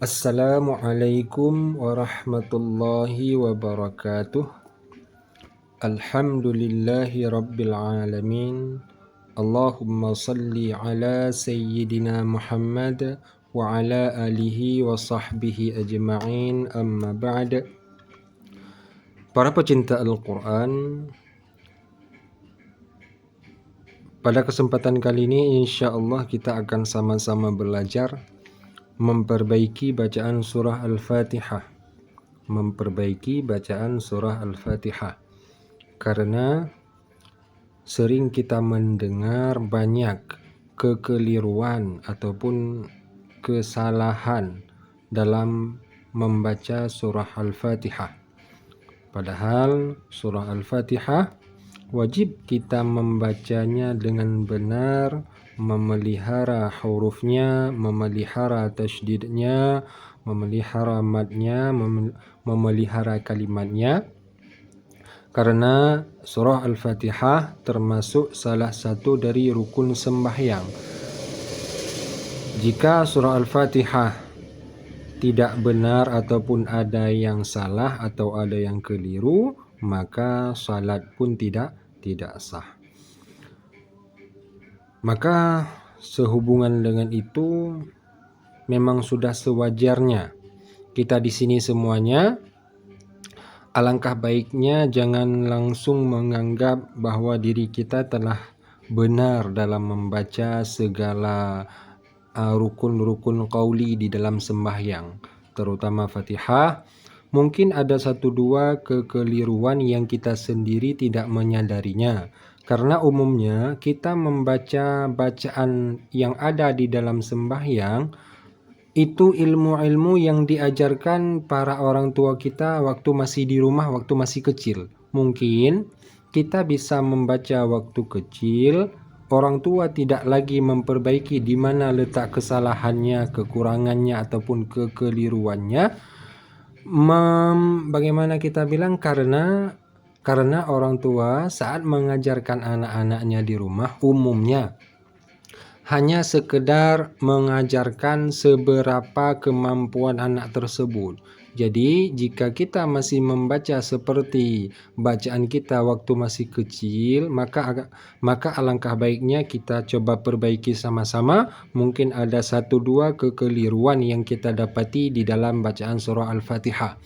Assalamualaikum warahmatullahi wabarakatuh. Alhamdulillahi rabbil alamin. Allahumma salli ala sayyidina Muhammad wa ala alihi wa sahbihi ajma'in, amma ba'd. Para pecinta Al-Quran, pada kesempatan kali ini insyaallah kita akan sama-sama belajar memperbaiki bacaan surah Al-Fatihah. Karena sering kita mendengar banyak kekeliruan ataupun kesalahan dalam membaca surah Al-Fatihah. Padahal surah Al-Fatihah wajib kita membacanya dengan benar, memelihara hurufnya, memelihara tasydidnya, memelihara madnya, memelihara kalimatnya. Karena surah Al-Fatihah termasuk salah satu dari rukun sembahyang. Jika surah Al-Fatihah tidak benar ataupun ada yang salah atau ada yang keliru, maka salat pun tidak sah. Maka sehubungan dengan itu memang sudah sewajarnya kita di sini semuanya, alangkah baiknya jangan langsung menganggap bahwa diri kita telah benar dalam membaca segala rukun-rukun qauli di dalam sembahyang, terutama Fatihah. Mungkin ada satu dua kekeliruan yang kita sendiri tidak menyadarinya, karena umumnya kita membaca bacaan yang ada di dalam sembahyang itu ilmu-ilmu yang diajarkan para orang tua kita waktu masih di rumah, waktu masih kecil. Mungkin kita bisa membaca waktu kecil, orang tua tidak lagi memperbaiki di mana letak kesalahannya, kekurangannya ataupun kekeliruannya. Bagaimana kita bilang, karena orang tua saat mengajarkan anak-anaknya di rumah umumnya hanya sekedar mengajarkan seberapa kemampuan anak tersebut. Jadi jika kita masih membaca seperti bacaan kita waktu masih kecil, maka alangkah baiknya kita coba perbaiki sama-sama. Mungkin ada satu dua kekeliruan yang kita dapati di dalam bacaan surah Al-Fatihah.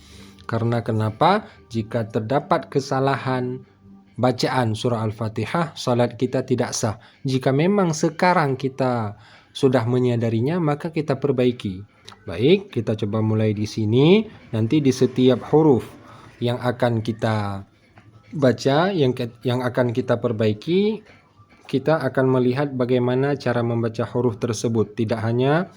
Karena kenapa? Jika terdapat kesalahan bacaan surah Al-Fatihah, salat kita tidak sah. Jika memang sekarang kita sudah menyadarinya, maka kita perbaiki. Baik, kita coba mulai di sini. Nanti di setiap huruf yang akan kita baca, yang akan kita perbaiki, kita akan melihat bagaimana cara membaca huruf tersebut. Tidak hanya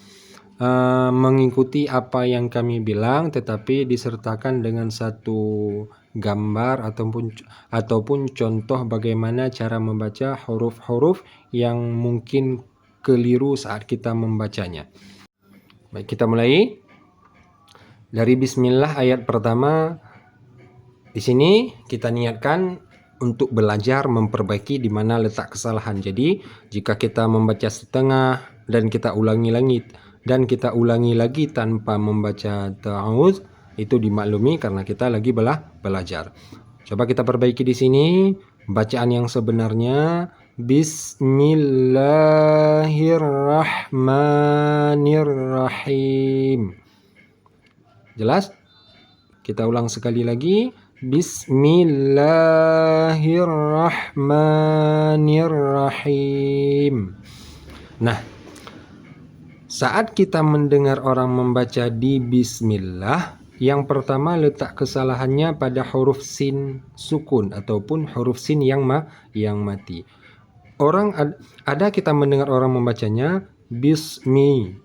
mengikuti apa yang kami bilang, tetapi disertakan dengan satu gambar ataupun contoh bagaimana cara membaca huruf-huruf yang mungkin keliru saat kita membacanya. Baik, kita mulai dari Bismillah ayat pertama. Di sini kita niatkan untuk belajar memperbaiki di mana letak kesalahan. Jadi jika kita membaca setengah dan kita ulangi lagi tanpa membaca ta'awudz, itu dimaklumi karena kita lagi belajar. Coba kita perbaiki di sini bacaan yang sebenarnya. Bismillahirrahmanirrahim. Jelas? Kita ulang sekali lagi. Bismillahirrahmanirrahim. Nah, saat kita mendengar orang membaca di Bismillah, yang pertama letak kesalahannya pada huruf sin sukun ataupun huruf sin yang mati. Ada kita mendengar orang membacanya bismi,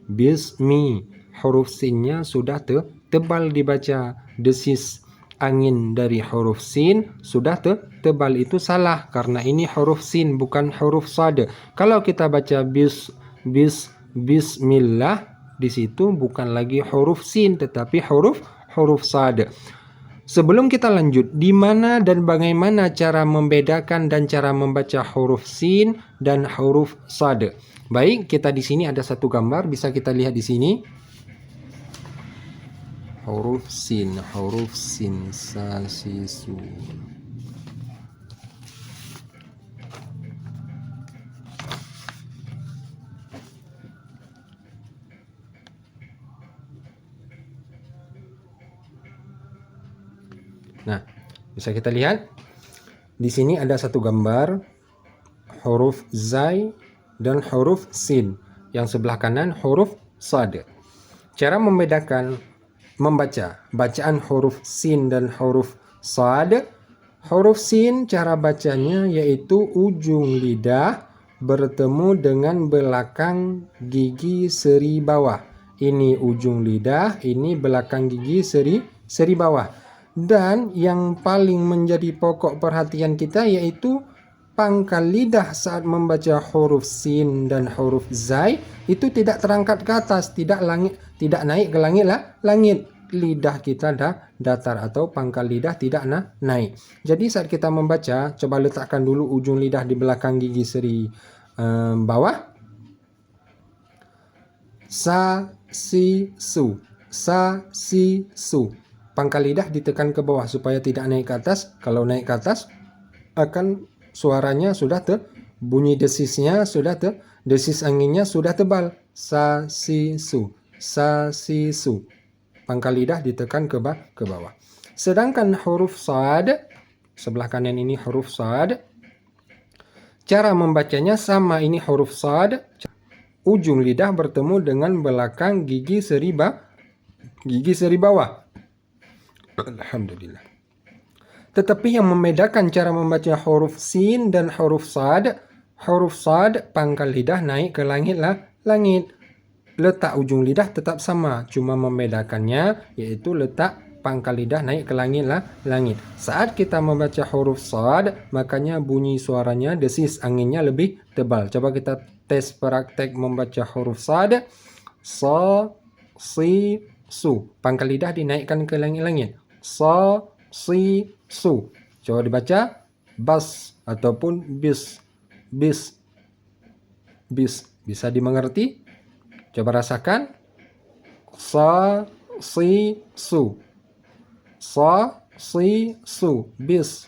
huruf sinnya sudah tebal dibaca. Desis angin dari huruf sin sudah tebal, itu salah karena ini huruf sin bukan huruf sad. Kalau kita baca bismillah, di situ bukan lagi huruf sin tetapi huruf sad. Sebelum kita lanjut, di mana dan bagaimana cara membedakan dan cara membaca huruf sin dan huruf sad? Baik, kita di sini ada satu gambar, bisa kita lihat di sini. huruf sin, sa, si, su. Nah, bisa kita lihat di sini ada satu gambar huruf zai dan huruf sin. Yang sebelah kanan huruf sad. Cara membedakan membaca bacaan huruf sin dan huruf sad. Huruf sin cara bacanya yaitu ujung lidah bertemu dengan belakang gigi seri bawah. Ini ujung lidah, ini belakang gigi seri bawah. Dan yang paling menjadi pokok perhatian kita yaitu pangkal lidah saat membaca huruf sin dan huruf zai itu tidak terangkat ke atas, tidak naik ke langit. Lidah kita datar atau pangkal lidah tidak naik. Jadi saat kita membaca, coba letakkan dulu ujung lidah di belakang gigi seri bawah. Sa, si, su. Sa, si, su. Pangkal lidah ditekan ke bawah supaya tidak naik ke atas. Kalau naik ke atas akan suaranya sudah bunyi desisnya sudah desis anginnya sudah tebal. Sa, si, su. Sa, si, su. Pangkal lidah ditekan ke bawah. Sedangkan huruf sad, sebelah kanan ini huruf sad. Cara membacanya sama, ini huruf sad. Ujung lidah bertemu dengan belakang gigi seri bawah. Alhamdulillah. Tetapi yang membedakan cara membaca huruf sin dan huruf sad pangkal lidah naik ke langit. Letak ujung lidah tetap sama, cuma membedakannya yaitu letak pangkal lidah naik ke langit. Saat kita membaca huruf sad, makanya bunyi suaranya, desis anginnya lebih tebal. Coba kita tes praktek membaca huruf sad. Sa, si, su. Pangkal lidah dinaikkan ke langit. Sa, si, su. Coba dibaca bas ataupun bis. Bisa dimengerti? Coba rasakan. Sa, si, su. Sa, si, su. Bis.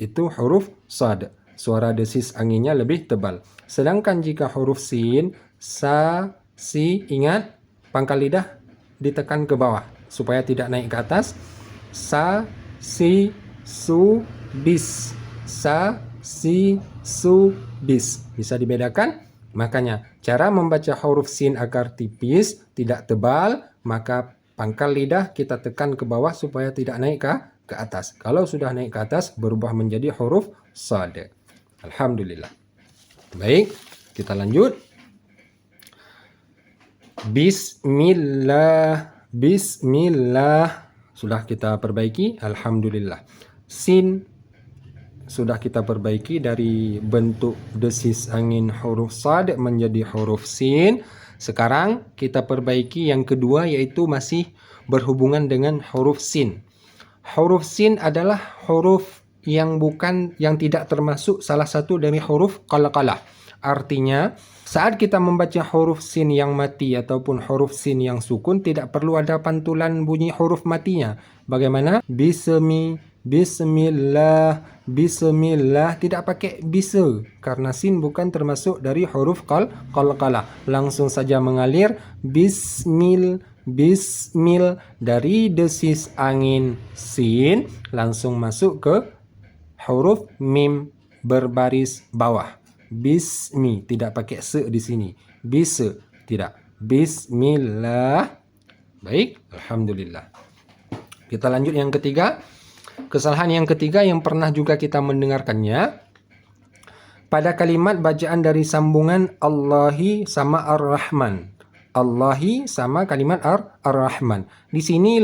Itu huruf sad. Suara desis anginnya lebih tebal. Sedangkan jika huruf sin, sa, si, ingat pangkal lidah ditekan ke bawah supaya tidak naik ke atas. Sa, si, su, bis. Sa, si, su, bis. Bisa dibedakan? Makanya cara membaca huruf sin agar tipis, tidak tebal, maka pangkal lidah kita tekan ke bawah supaya tidak naik ke atas. Kalau sudah naik ke atas berubah menjadi huruf sad. Alhamdulillah. Baik, kita lanjut. Bismillah. Sudah kita perbaiki. Alhamdulillah. Sin sudah kita perbaiki dari bentuk desis angin huruf sad menjadi huruf sin. Sekarang kita perbaiki yang kedua yaitu masih berhubungan dengan huruf sin. Huruf sin adalah huruf yang tidak termasuk salah satu dari huruf qalqalah. Artinya saat kita membaca huruf sin yang mati ataupun huruf sin yang sukun tidak perlu ada pantulan bunyi huruf matinya. Bagaimana? Bismillah, tidak pakai bisa karena sin bukan termasuk dari huruf qalqalah. Langsung saja mengalir bismil dari desis angin sin langsung masuk ke huruf mim berbaris bawah. Bismi, tidak pakai se di sini. Bisa, tidak. Bismillah. Baik, alhamdulillah. Kita lanjut yang ketiga. Kesalahan yang ketiga yang pernah juga kita mendengarkannya. Pada kalimat bacaan dari sambungan Allahi sama Ar-Rahman. Allahi sama kalimat Ar-Rahman. Di sini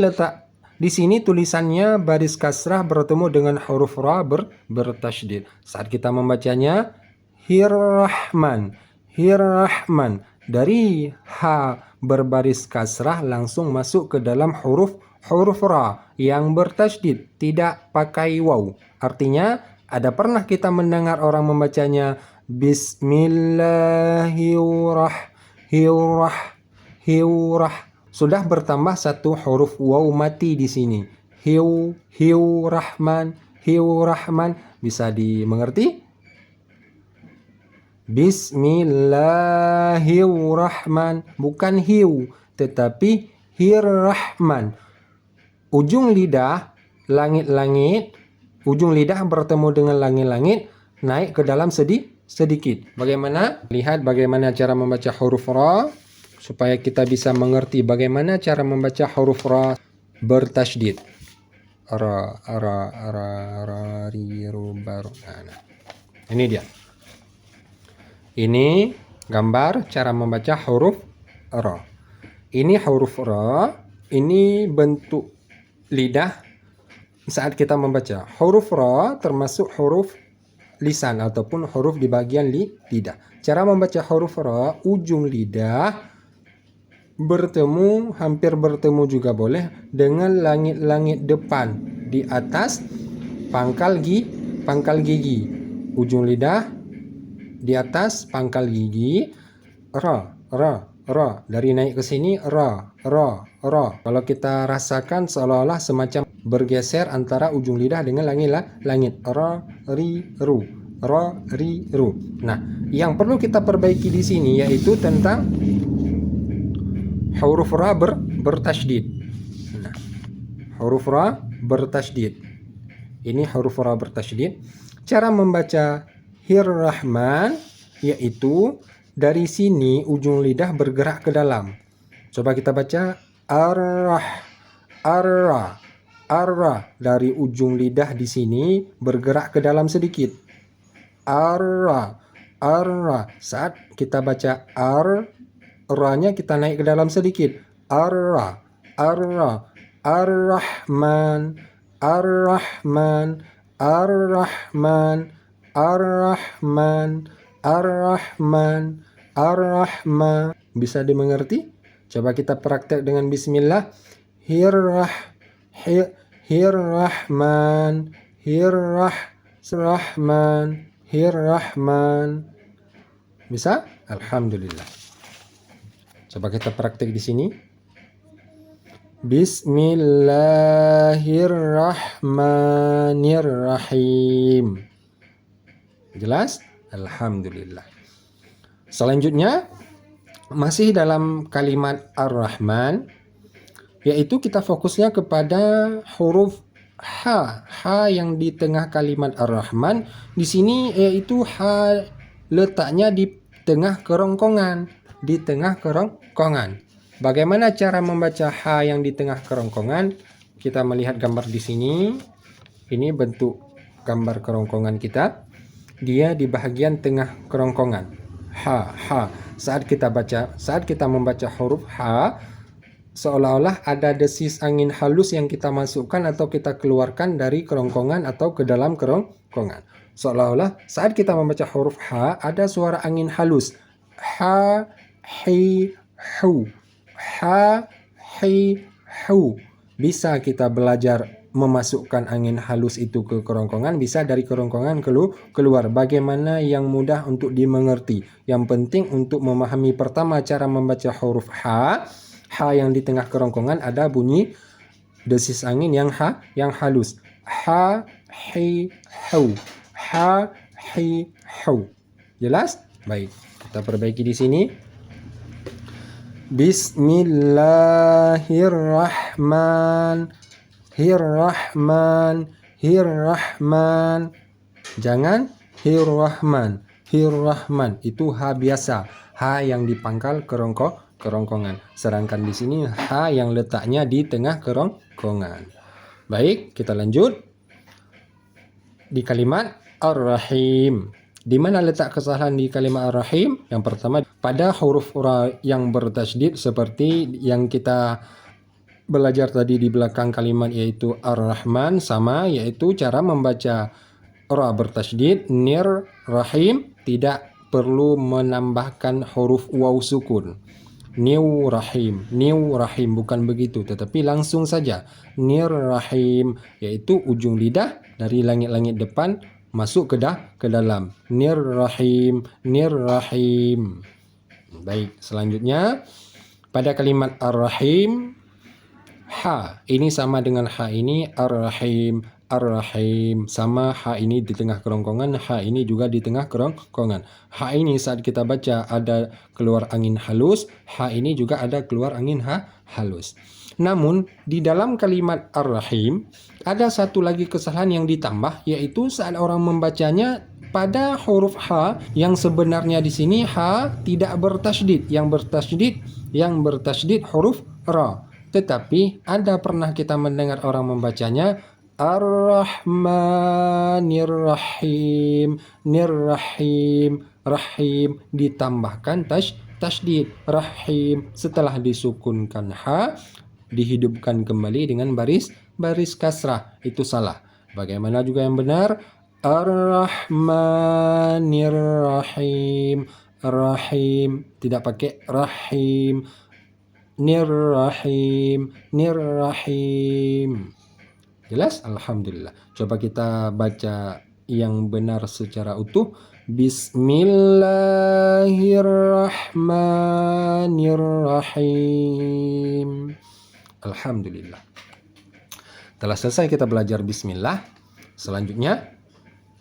tulisannya baris kasrah bertemu dengan huruf ra bertasydid. Saat kita membacanya Hir-Rahman. Dari ha berbaris kasrah langsung masuk ke dalam huruf ra yang bertasydid, tidak pakai waw. Artinya ada pernah kita mendengar orang membacanya Bismillahirrahmanirrahim. hiurah. Sudah bertambah satu huruf waw mati di sini. Hiurahman, hiurahman. Bisa dimengerti? Bismillahirrahman, bukan hiu, tetapi hirrahman. Ujung lidah, langit-langit, ujung lidah bertemu dengan langit-langit, naik ke dalam sedikit. Bagaimana? Lihat bagaimana cara membaca huruf ra, supaya kita bisa mengerti bagaimana cara membaca huruf ra bertasydid. Ra, ri, ru, baru. Nah. Ini dia. Ini gambar cara membaca huruf ra. Ini huruf ra, ini bentuk lidah saat kita membaca. Huruf ra termasuk huruf lisan ataupun huruf di bagian lidah. Cara membaca huruf ra, ujung lidah bertemu, hampir bertemu juga boleh dengan langit-langit depan di atas pangkal gigi. Ujung lidah di atas pangkal gigi, ra. Dari naik ke sini, ra. Kalau kita rasakan seolah-olah semacam bergeser antara ujung lidah dengan langit. Ra, ri, ru. Ra, ri, ru. Nah, yang perlu kita perbaiki di sini yaitu tentang huruf ra bertasydid. Nah, huruf ra bertasydid. Ini huruf ra bertasydid. Cara membaca Hirrahman yaitu dari sini ujung lidah bergerak ke dalam. Coba kita baca arrah. Dari ujung lidah di sini bergerak ke dalam sedikit. Arrah. Saat kita baca ra-nya kita naik ke dalam sedikit. Arrah. Ar-Rahman. Bisa dimengerti? Coba kita praktek dengan bismillah. Hirrahman. Bisa? Alhamdulillah. Coba kita praktek di sini. Bismillahirrahmanirrahim. Jelas? Alhamdulillah. Selanjutnya masih dalam kalimat Ar-Rahman, yaitu kita fokusnya kepada huruf H yang di tengah kalimat Ar-Rahman. Di sini yaitu H letaknya di tengah kerongkongan, Bagaimana cara membaca H yang di tengah kerongkongan? Kita melihat gambar di sini. Ini bentuk gambar kerongkongan kita. Dia di bahagian tengah kerongkongan. H. Saat kita membaca huruf H, seolah-olah ada desis angin halus yang kita masukkan atau kita keluarkan dari kerongkongan atau ke dalam kerongkongan. Seolah-olah saat kita membaca huruf H ada suara angin halus. Ha, hi, hu. Ha, hi, hu. Bisa kita belajar memasukkan angin halus itu ke kerongkongan, bisa dari kerongkongan keluar. Bagaimana yang mudah untuk dimengerti. Yang penting untuk memahami pertama cara membaca huruf H yang di tengah kerongkongan ada bunyi desis angin yang halus. Ha, hi, hu. Ha, hi, hu. Jelas? Baik, kita perbaiki di sini. Hirrahman. Jangan hirrahman. Itu H biasa. H yang di pangkal kerongkongan. Sedangkan di sini H yang letaknya di tengah kerongkongan. Baik, kita lanjut. Di kalimat Ar-Rahim. Di mana letak kesalahan di kalimat Ar-Rahim? Yang pertama, pada huruf ra yang bertasydid seperti yang kita belajar tadi di belakang kalimat yaitu Ar-Rahman, sama yaitu cara membaca ra bertasydid nir rahim, tidak perlu menambahkan huruf waw sukun. Niu rahim, bukan begitu, tetapi langsung saja nir rahim, yaitu ujung lidah dari langit-langit depan masuk ke dalam. Nir rahim. Baik, selanjutnya Pada kalimat ar-rahim, ha ini sama dengan ha ini, ar-rahim, ar-rahim, sama ha ini di tengah kerongkongan, ha ini juga di tengah kerongkongan. Ha ini saat kita baca ada keluar angin halus, ha ini juga ada keluar angin halus. Namun di dalam kalimat ar-rahim ada satu lagi kesalahan yang ditambah, yaitu saat orang membacanya pada huruf ha yang sebenarnya di sini ha tidak bertasydid, yang bertasydid huruf ra. Tetapi ada pernah kita mendengar orang membacanya Ar-Rahmanir-Rahim, Nir-Rahim, Rahim ditambahkan tasydid Rahim, setelah disukunkan ha dihidupkan kembali dengan baris kasrah. Itu salah. Bagaimana juga yang benar? Ar-Rahmanir-Rahim, Rahim, tidak pakai Rahim. Nir-Rahim, Nir-Rahim. Jelas? Alhamdulillah. Coba kita baca yang benar secara utuh. Bismillahirrahmanirrahim. Alhamdulillah. Telah selesai kita belajar bismillah. Selanjutnya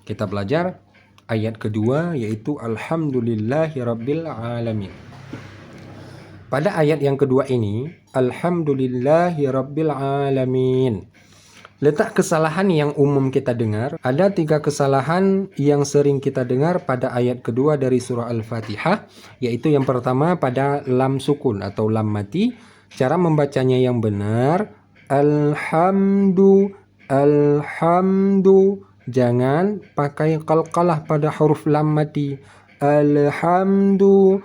kita belajar ayat kedua, yaitu alhamdulillahirabbil alamin. Pada ayat yang kedua ini, alhamdulillahirabbil alamin. Letak kesalahan yang umum kita dengar, ada 3 kesalahan yang sering kita dengar pada ayat kedua dari surah Al-Fatihah, yaitu yang pertama pada lam sukun atau lam mati. Cara membacanya yang benar, alhamdu, jangan pakai qalqalah pada huruf lam mati. Alhamdu,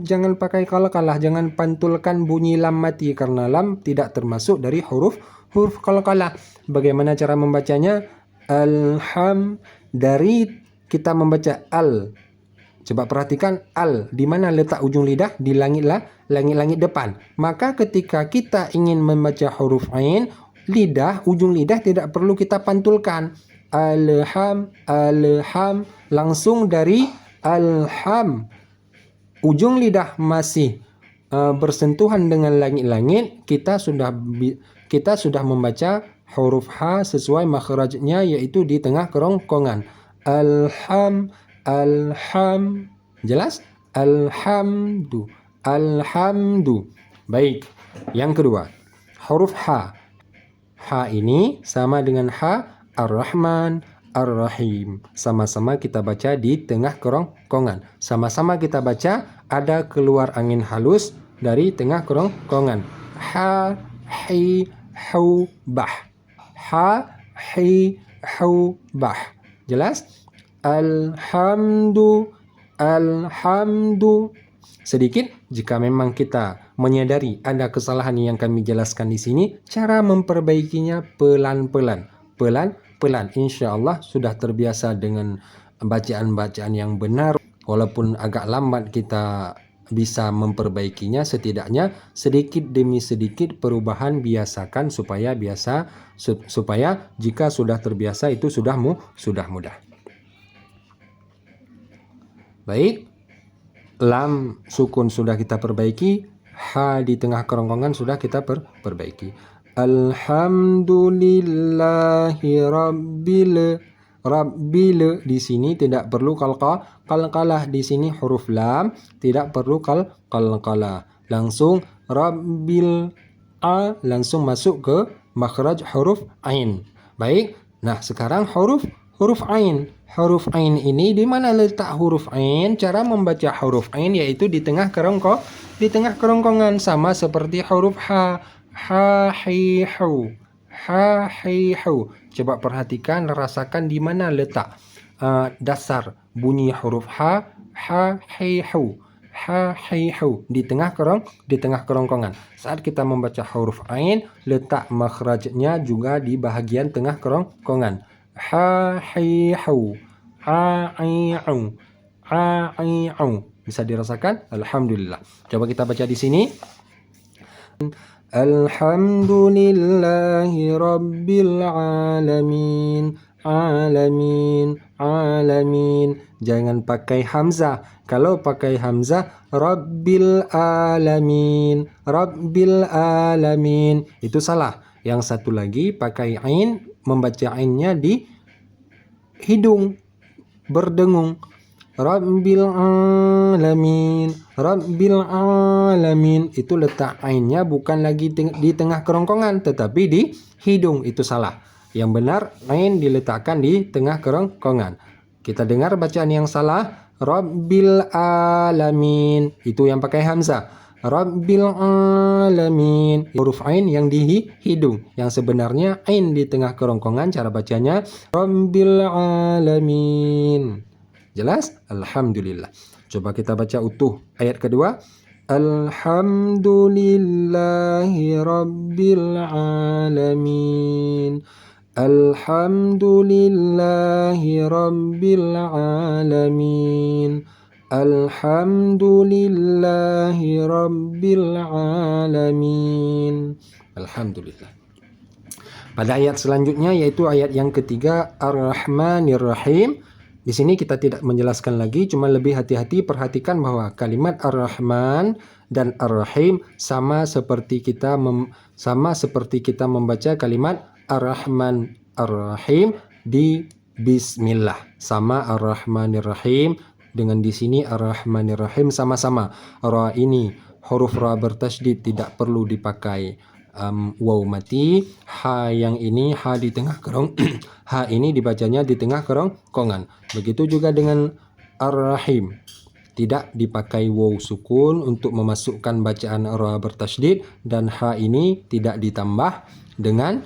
jangan pakai qalqalah, jangan pantulkan bunyi lam mati karena lam tidak termasuk dari huruf qalqalah. Bagaimana cara membacanya? Dari kita membaca al. Coba perhatikan al, di mana letak ujung lidah? Di langit depan. Maka ketika kita ingin membaca huruf ain, ujung lidah tidak perlu kita pantulkan. Alham, langsung dari alham. Ujung lidah masih bersentuhan dengan langit-langit, kita sudah membaca huruf ha sesuai makhrajnya, yaitu di tengah kerongkongan. Alham. Jelas? Alhamdu. Baik. Yang kedua, huruf ha. Ha ini sama dengan ha ar-Rahman, ar-Rahim. Sama-sama kita baca di tengah kerongkongan. Sama-sama kita baca ada keluar angin halus dari tengah kerongkongan. Ha, hi, hu, bah. Ha, hi, hu, bah. Jelas? Alhamdu. Sedikit jika memang kita menyadari ada kesalahan yang kami jelaskan di sini, cara memperbaikinya pelan-pelan. Insya Allah sudah terbiasa dengan bacaan-bacaan yang benar. Walaupun agak lambat kita bisa memperbaikinya, setidaknya sedikit demi sedikit perubahan biasakan supaya jika sudah terbiasa itu sudah mudah. Baik, lam sukun sudah kita perbaiki, ha di tengah kerongkongan sudah kita perbaiki. Alhamdulillahi rabbil di sini tidak perlu qalqalah, di sini huruf lam tidak perlu qalqalah. Langsung rabbil a, langsung masuk ke makhraj huruf ain. Baik. Nah, sekarang huruf ain. Huruf ain ini di mana letak huruf ain? Cara membaca huruf ain yaitu di tengah kerongkongan, sama seperti huruf ha. Ha, hi, hu. Ha, hi, hu. Coba perhatikan, rasakan di mana letak dasar bunyi huruf ha, hi, hu. Ha, hi, hu. Di tengah kerongkongan. Saat kita membaca huruf ain, letak makhrajnya juga di bahagian tengah kerongkongan. Ha, hi, hu. Ha, i, u. Ha, i, u. Bisa dirasakan? Alhamdulillah. Coba kita baca di sini. Alhamdulillahi rabbil alamin. alamin, alamin. Jangan pakai hamzah. Kalau pakai hamzah, rabbil alamin, rabbil alamin. Itu salah. Yang satu lagi pakai ain, membaca ainnya di hidung, berdengung. Rabbil alamin, rabbil alamin. Itu letak ainnya bukan lagi di tengah kerongkongan, tetapi di hidung. Itu salah. Yang benar ain diletakkan di tengah kerongkongan. Kita dengar bacaan yang salah. Rabbil alamin. Itu yang pakai hamzah. Rabbil alamin. Huruf ain yang di hidung. Yang sebenarnya ain di tengah kerongkongan. Cara bacanya Rabbil alamin. Jelas? Alhamdulillah. Coba kita baca utuh ayat kedua. Alhamdulillahi rabbil alamin. Alhamdulillahi rabbil alamin. Alhamdulillahi rabbil alamin. Alhamdulillah. Pada ayat selanjutnya yaitu ayat yang ketiga, Ar-Rahmanir Rahim. Di sini kita tidak menjelaskan lagi, cuma lebih hati-hati perhatikan bahwa kalimat Ar-Rahman dan Ar-Rahim sama seperti kita membaca kalimat Ar-Rahman Ar-Rahim di Bismillah. Sama Ar-Rahmanir Rahim dengan di sini Ar-Rahmanir Rahim sama-sama. Ra ini huruf ra bertasydid, tidak perlu dipakai waw mati. Ha yang ini ha di tengah kerong ha ini dibacanya di tengah kerongkongan. Begitu juga dengan Ar-Rahim, tidak dipakai waw sukun untuk memasukkan bacaan ra bertasydid, dan ha ini tidak ditambah dengan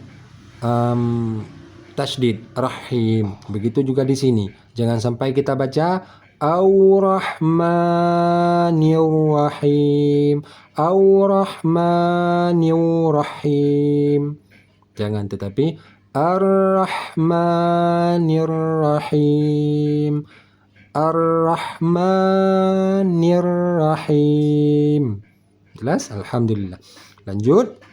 tasydid rahim. Begitu juga di sini. Jangan sampai kita baca Ar-Rahmanir-Rahim, Ar-Rahmanir-Rahim. Jangan, tetapi Ar-Rahmanir-Rahim, Ar-Rahmanir-Rahim. Jelas? Alhamdulillah. Lanjut.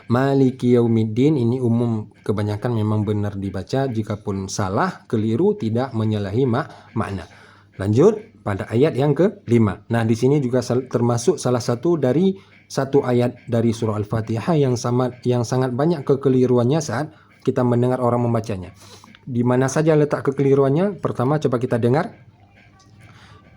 Maliki Yaumiddin, ini umum, kebanyakan memang benar dibaca, jikapun salah, keliru, tidak menyalahi makna. Lanjut pada ayat yang ke-5. Nah, di sini juga termasuk salah satu dari satu ayat dari surah Al-Fatihah yang sangat banyak kekeliruannya saat kita mendengar orang membacanya. Di mana saja letak kekeliruannya? Pertama coba kita dengar.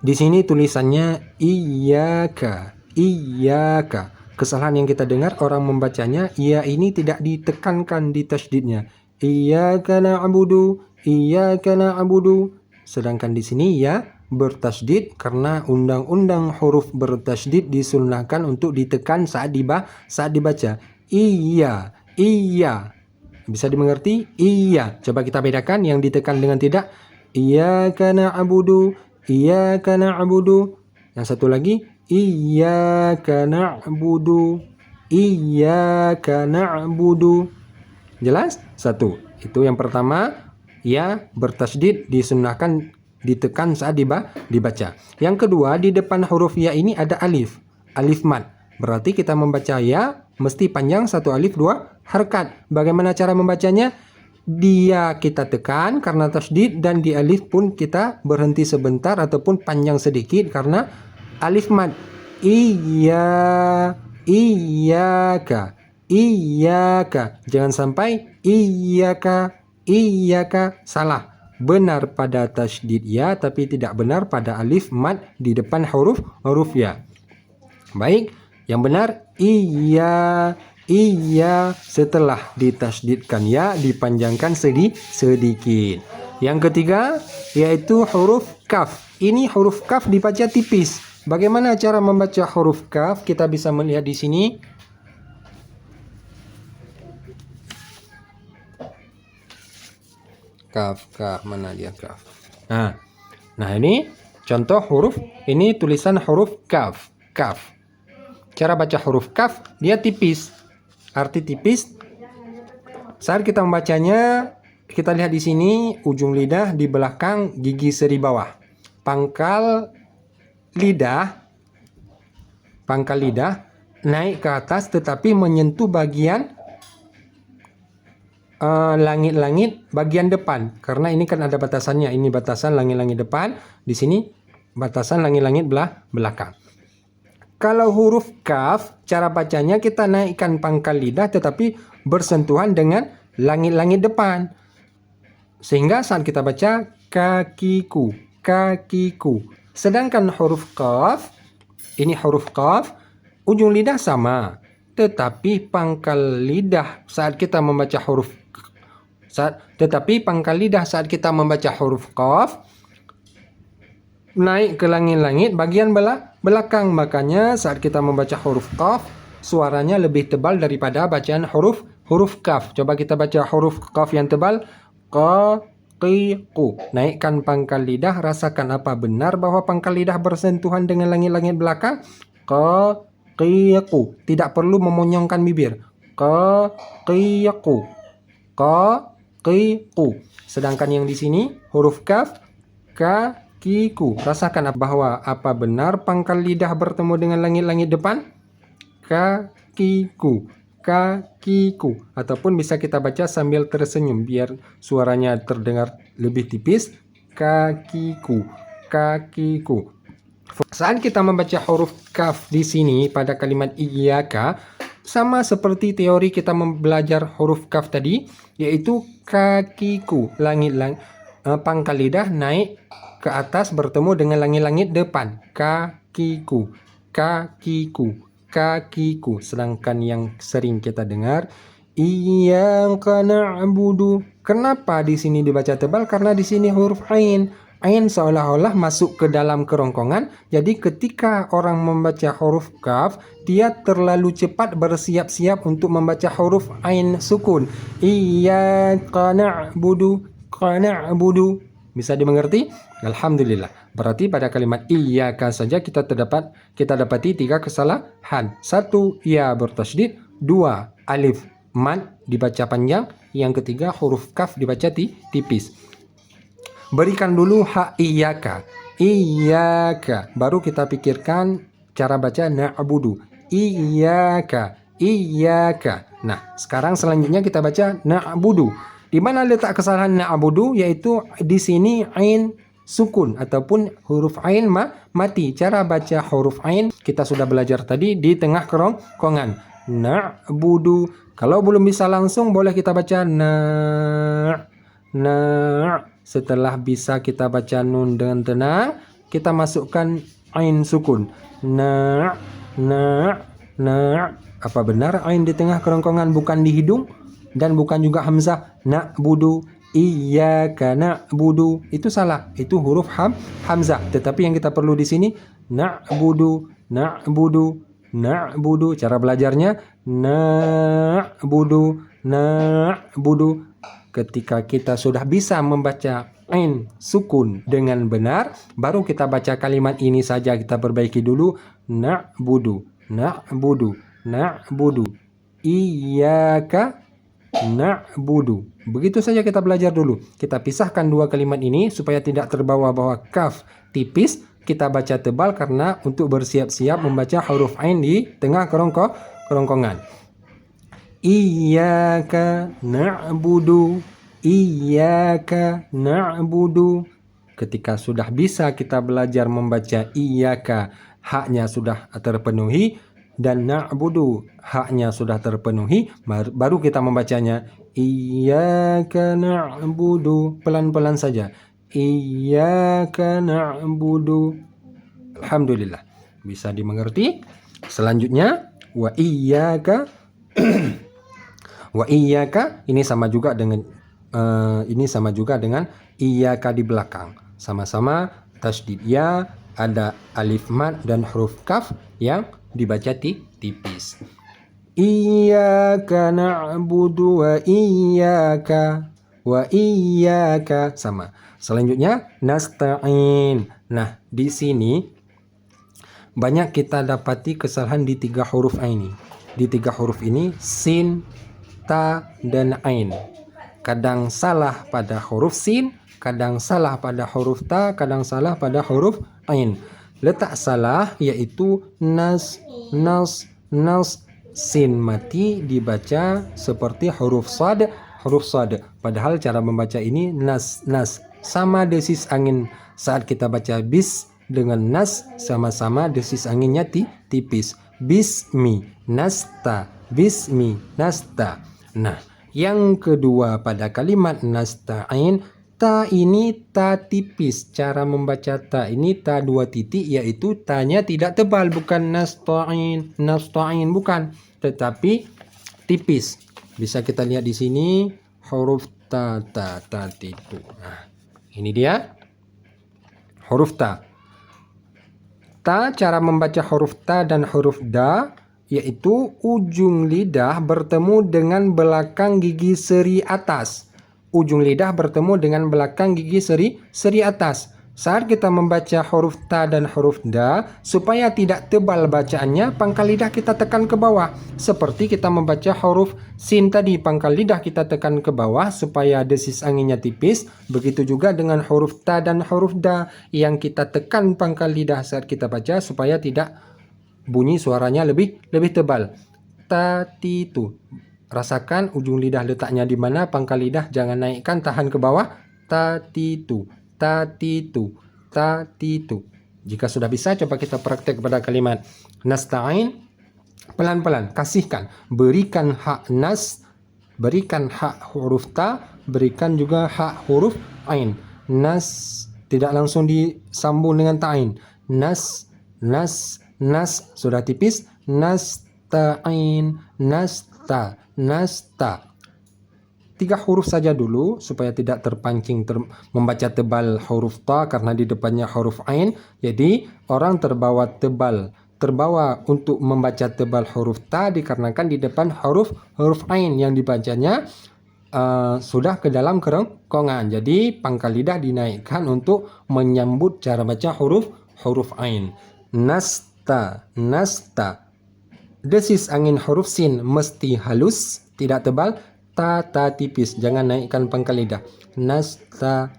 Di sini tulisannya iyyaka, iyyaka. Kesalahan yang kita dengar orang membacanya, iya ini tidak ditekankan di tasydidnya. Iyyaka na'budu, iyyaka na'budu. Sedangkan di sini ya bertasydid karena undang-undang huruf bertasydid disunnahkan untuk ditekan saat dibaca. Iya, iya. Bisa dimengerti? Iya. Coba kita bedakan yang ditekan dengan tidak. Iyyaka na'budu, iyyaka na'budu. Yang satu lagi, iyyaka na'budu, iyyaka na'budu. Jelas? Satu. Itu yang pertama, ya bertasydid disunnahkan ditekan saat dibaca. Yang kedua, di depan huruf ya ini ada alif, alif mad. Berarti kita membaca ya mesti panjang satu alif dua harakat. Bagaimana cara membacanya? Dia kita tekan karena tasydid, dan di alif pun kita berhenti sebentar ataupun panjang sedikit karena alif mad. Iyyaka, iyyaka. Jangan sampai iyyaka, iyyaka. Salah. Benar pada tasydid ya, tapi tidak benar pada alif mad di depan huruf ya. Baik, yang benar iya, iya. Setelah ditasydidkan ya dipanjangkan sedikit. Yang ketiga yaitu huruf kaf. Ini huruf kaf dibaca tipis. Bagaimana cara membaca huruf kaf? Kita bisa melihat di sini. Kaf, mana dia kaf? Nah ini contoh huruf, ini tulisan huruf kaf, kaf. Cara baca huruf kaf, dia tipis. Arti tipis. Saat kita membacanya, kita lihat di sini ujung lidah di belakang gigi seri bawah. Pangkal lidah naik ke atas tetapi menyentuh bagian langit-langit bagian depan, karena ini kan ada batasannya. Ini batasan langit-langit depan, di sini batasan langit-langit belakang. Kalau huruf kaf, cara bacanya kita naikkan pangkal lidah tetapi bersentuhan dengan langit-langit depan. Sehingga saat kita baca kakiku, kakiku. Sedangkan huruf kaf, ini huruf kaf, ujung lidah sama. Tetapi pangkal lidah saat kita membaca huruf saat kita membaca huruf qaf naik ke langit-langit bagian belakang. Makanya saat kita membaca huruf qaf suaranya lebih tebal daripada bacaan huruf kaf. Coba kita baca huruf qaf yang tebal. Qaqiqu. Naikkan pangkal lidah, rasakan apa benar bahwa pangkal lidah bersentuhan dengan langit-langit belakang? Qaqiqu. Tidak perlu memonyongkan bibir. Qaqiqu. Qaqiqu. Sedangkan yang di sini huruf kaf kakiku. Rasakan bahwa apa benar pangkal lidah bertemu dengan langit-langit depan? Kakiku. Kakiku. Ataupun bisa kita baca sambil tersenyum biar suaranya terdengar lebih tipis. Kakiku. Kakiku. Saat kita membaca huruf kaf di sini pada kalimat iyyaka, sama seperti teori kita belajar huruf kaf tadi, yaitu kakiku, pangkal lidah naik ke atas bertemu dengan langit-langit depan. Kakiku, kakiku, kakiku. Sedangkan yang sering kita dengar iyyaka na'budu. Kenapa di sini dibaca tebal? Karena di sini huruf ain. Ain seolah-olah masuk ke dalam kerongkongan. Jadi ketika orang membaca huruf kaf, dia terlalu cepat bersiap-siap untuk membaca huruf ain sukun. Iyyaka na'budu, na'budu. Bisa dimengerti? Alhamdulillah. Berarti pada kalimat iyyaka saja kita dapati 3 kesalahan. 1, ya bertasydid. 2, alif mad dibaca panjang. Yang ketiga, huruf kaf dibaca tipis. Berikan dulu hak iyyaka. Iyyaka. Baru kita pikirkan cara baca na'budu. Iyyaka. Iyyaka. Nah, sekarang selanjutnya kita baca na'budu. Di mana letak kesalahan na'budu? Yaitu di sini ain sukun ataupun huruf ain mati. Cara baca huruf ain kita sudah belajar tadi di tengah kerongkongan. Na'budu. Kalau belum bisa langsung boleh kita baca Setelah bisa kita baca nun dengan tenang, kita masukkan ain sukun. Apa benar ain di tengah kerongkongan bukan di hidung dan bukan juga hamzah? Na'budu, iyyaka na'budu. Itu salah. Itu huruf hamzah. Tetapi yang kita perlu di sini na'budu, na'budu, na'budu. Cara belajarnya na'budu, na'budu. Ketika kita sudah bisa membaca ain sukun dengan benar, baru kita baca kalimat ini saja. Kita perbaiki dulu. Na'budu, na'budu, na'budu. Iyyaka na'budu. Begitu saja kita belajar dulu. Kita pisahkan dua kalimat ini supaya tidak terbawa bahwa kaf tipis. Kita baca tebal karena untuk bersiap-siap membaca huruf ain di tengah kerongkongan. Iyyaka na'budu, iyyaka na'budu. Ketika sudah bisa kita belajar membaca iyyaka, haknya sudah terpenuhi, dan na'budu haknya sudah terpenuhi, baru kita membacanya iyyaka na'budu. Pelan-pelan saja. Iyyaka na'budu. Alhamdulillah. Bisa dimengerti? Selanjutnya wa iyyaka wa iyyaka ini sama juga dengan iyyaka di belakang. Sama-sama tasydid ya, ada alif mad dan huruf kaf yang dibaca tipis. Iyyaka na'budu wa iyyaka sama. Selanjutnya nasta'in. Nah, di sini banyak kita dapati kesalahan di 3 huruf ini. Di 3 huruf ini sin, ta, dan ain. Kadang salah pada huruf sin, kadang salah pada huruf ta, kadang salah pada huruf ain. Letak salah yaitu nas. Sin mati dibaca seperti huruf sad, huruf shad. Padahal cara membaca ini nas. Sama desis angin saat kita baca bis dengan nas, sama-sama desis anginnya tipis. Bismi nasta, bismi nasta. Nah, yang kedua pada kalimat nasta'in, ta ini ta tipis. Cara membaca ta ini ta 2 titik, yaitu tanya tidak tebal, bukan nasta'in bukan, tetapi tipis. Bisa kita lihat di sini huruf ta itu. Nah, ini dia huruf ta. Ta, cara membaca huruf ta dan huruf da, yaitu ujung lidah bertemu dengan belakang gigi seri atas. Ujung lidah bertemu dengan belakang gigi seri atas. Saat kita membaca huruf ta dan huruf da, supaya tidak tebal bacaannya, pangkal lidah kita tekan ke bawah. Seperti kita membaca huruf sin tadi, pangkal lidah kita tekan ke bawah supaya desis anginnya tipis. Begitu juga dengan huruf ta dan huruf da, yang kita tekan pangkal lidah saat kita baca supaya tidak bunyi suaranya lebih tebal. Tatitu. Rasakan ujung lidah letaknya di mana, pangkal lidah jangan naikkan, tahan ke bawah. Tatitu. Tatitu. Tatitu. Jika sudah bisa, coba kita praktek pada kalimat nasta'in. Pelan-pelan, kasihkan. Berikan hak nas, berikan hak huruf ta, berikan juga hak huruf ain. Nas, tidak langsung disambung dengan ta'in. Nas, sudah tipis. Nasta'in, nasta. 3 huruf saja dulu supaya tidak terpancing membaca tebal huruf ta karena di depannya huruf ain. Jadi orang terbawa untuk membaca tebal huruf ta dikarenakan di depan huruf ain yang dibacanya sudah ke dalam kerongkongan. Jadi pangkal lidah dinaikkan untuk menyambut cara baca huruf ain. Nasta. Desis angin huruf sin mesti halus, tidak tebal. Ta tipis, jangan naikkan pangkal lidah. Nasta,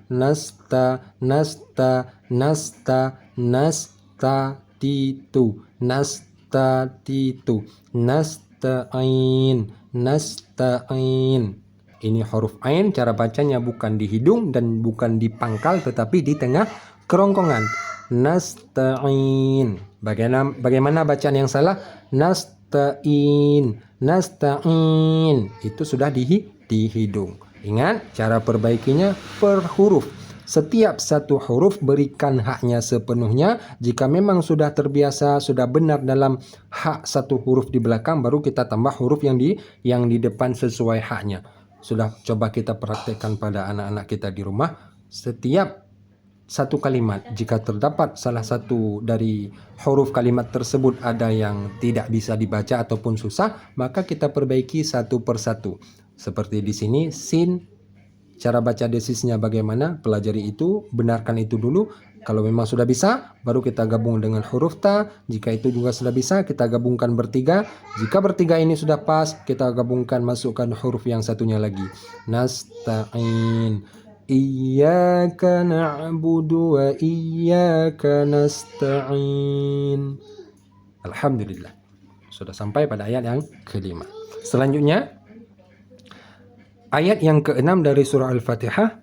titu, nasta'in. Ini huruf ain, cara bacanya bukan di hidung dan bukan di pangkal, tetapi di tengah kerongkongan. Nasta'in. Bagaimana bacaan yang salah? Nasta'in. Itu sudah di hidung. Ingat, cara perbaikinya per huruf. Setiap satu huruf berikan haknya sepenuhnya. Jika memang sudah terbiasa, sudah benar dalam hak satu huruf di belakang, baru kita tambah huruf yang di depan sesuai haknya. Sudah coba kita praktekkan pada anak-anak kita di rumah. Setiap satu kalimat, jika terdapat salah satu dari huruf kalimat tersebut ada yang tidak bisa dibaca ataupun susah, maka kita perbaiki satu persatu. Seperti di sini sin, cara baca desisnya bagaimana, pelajari itu, benarkan itu dulu. Kalau memang sudah bisa, baru kita gabung dengan huruf ta. Jika itu juga sudah bisa, kita gabungkan bertiga. Jika bertiga ini sudah pas, kita gabungkan, masukkan huruf yang satunya lagi. Nasta'in. Iyyaka na'budu wa iyyaka nasta'in. Alhamdulillah. Sudah sampai pada ayat yang kelima. Selanjutnya, ayat yang keenam dari surah Al-Fatihah.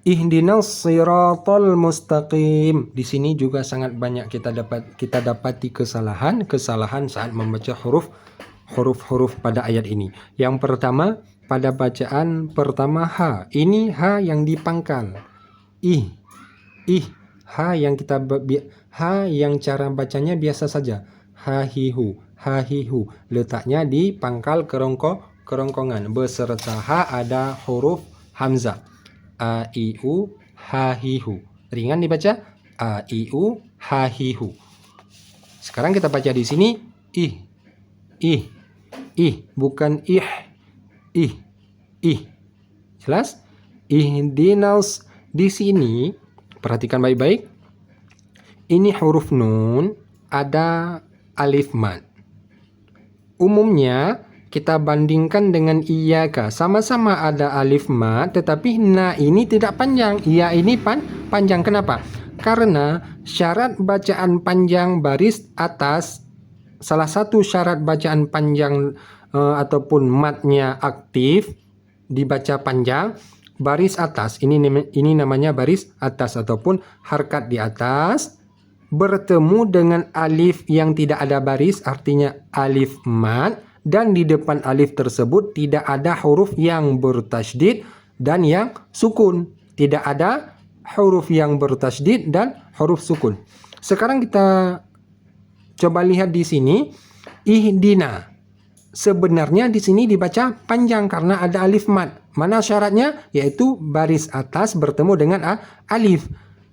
Ihdinas siratal mustaqim. Di sini juga sangat banyak kita dapati kesalahan saat membaca huruf pada ayat ini. Yang pertama, pada bacaan pertama ha, ini ha yang dipangkal. Ha yang cara bacanya biasa saja. Hahihu. Letaknya di pangkal kerongkongan. Beserta ha ada huruf hamzah. A I U hahihu. Ringan dibaca. A I U hahihu. Sekarang kita baca di sini bukan ih. Jelas? Ihdinas, di sini perhatikan baik-baik. Ini huruf nun ada alif mad. Umumnya kita bandingkan dengan iyyaka, sama-sama ada alif mad, tetapi na ini tidak panjang, iya ini panjang. Kenapa? Karena syarat bacaan panjang baris atas, salah satu syarat bacaan panjang ataupun matnya aktif dibaca panjang, baris atas ini namanya baris atas ataupun harkat di atas bertemu dengan alif yang tidak ada baris, artinya alif mat, dan di depan alif tersebut tidak ada huruf yang bertasydid dan yang sukun. Tidak ada huruf yang bertasydid dan huruf sukun. Sekarang kita coba lihat di sini, ihdina. Sebenarnya di sini dibaca panjang karena ada alif mat. Mana syaratnya? Yaitu baris atas bertemu dengan alif.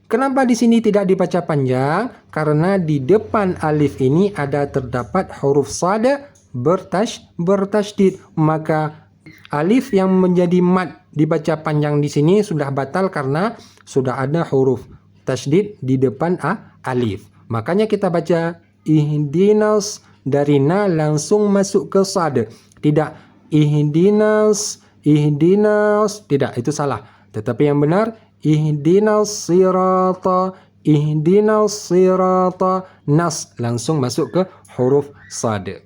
Kenapa di sini tidak dibaca panjang? Karena di depan alif ini terdapat huruf sad bertasydid. Maka alif yang menjadi mat dibaca panjang di sini sudah batal karena sudah ada huruf tasydid di depan alif. Makanya kita baca ihdinas, dari na langsung masuk ke sad. Tidak ihdinas, tidak, itu salah. Tetapi yang benar ihdinas sirata, nas langsung masuk ke huruf sad.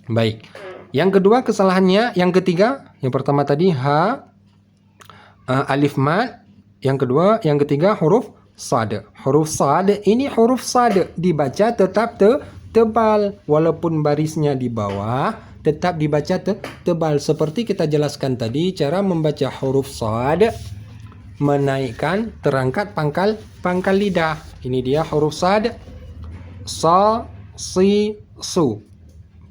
Baik. Yang kedua kesalahannya, yang ketiga, yang pertama tadi alif mat, yang kedua, yang ketiga huruf sad. Huruf sad ini huruf sad dibaca tetap tebal walaupun barisnya di bawah, tetap dibaca tebal. Seperti kita jelaskan tadi, cara membaca huruf sad, menaikkan terangkat pangkal lidah. Ini dia huruf sad, sa, si, su.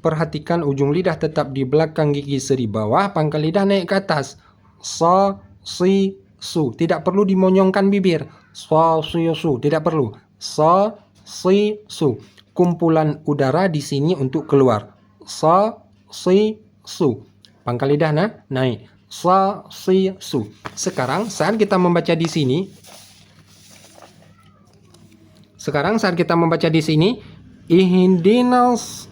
Perhatikan ujung lidah tetap di belakang gigi seri bawah, pangkal lidah naik ke atas. Sa, si, su. Tidak perlu dimonyongkan bibir. Sa, si, su. Tidak perlu. Sa, si, su. Kumpulan udara di sini untuk keluar. Sa, si, su. Pangkal lidah naik. Sa, si, su. Sekarang saat kita membaca di sini, ihdinas,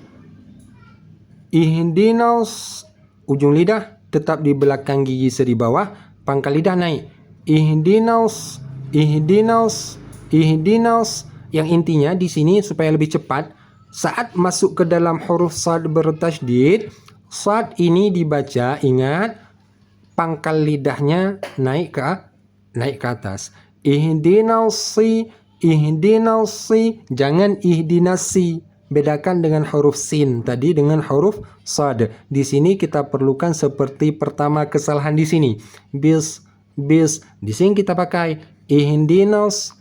ujung lidah tetap di belakang gigi seri bawah, pangkal lidah naik. Ihdinas. Yang intinya di sini supaya lebih cepat, saat masuk ke dalam huruf sad bertasydid, sad ini dibaca, ingat pangkal lidahnya naik ke atas. Ihdinas, jangan ihdinasi. Bedakan dengan huruf sin tadi dengan huruf sad. Di sini kita perlukan seperti pertama kesalahan di sini. Bis. Di sini kita pakai ihdinas.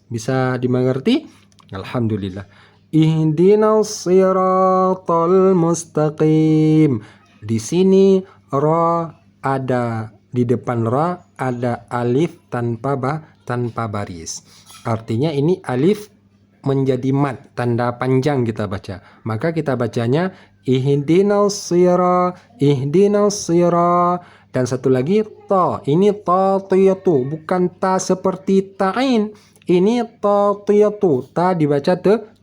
Bisa dimengerti? Alhamdulillah. Ihdinas siratal mustaqim. Di sini ra ada, di depan ra ada alif tanpa baris. Artinya ini alif menjadi mat, tanda panjang kita baca. Maka kita bacanya ihdinas sira. Dan satu lagi ta. Ini ta tiyatu, bukan ta seperti ta'in. Ini ta tiyatu. Ta dibaca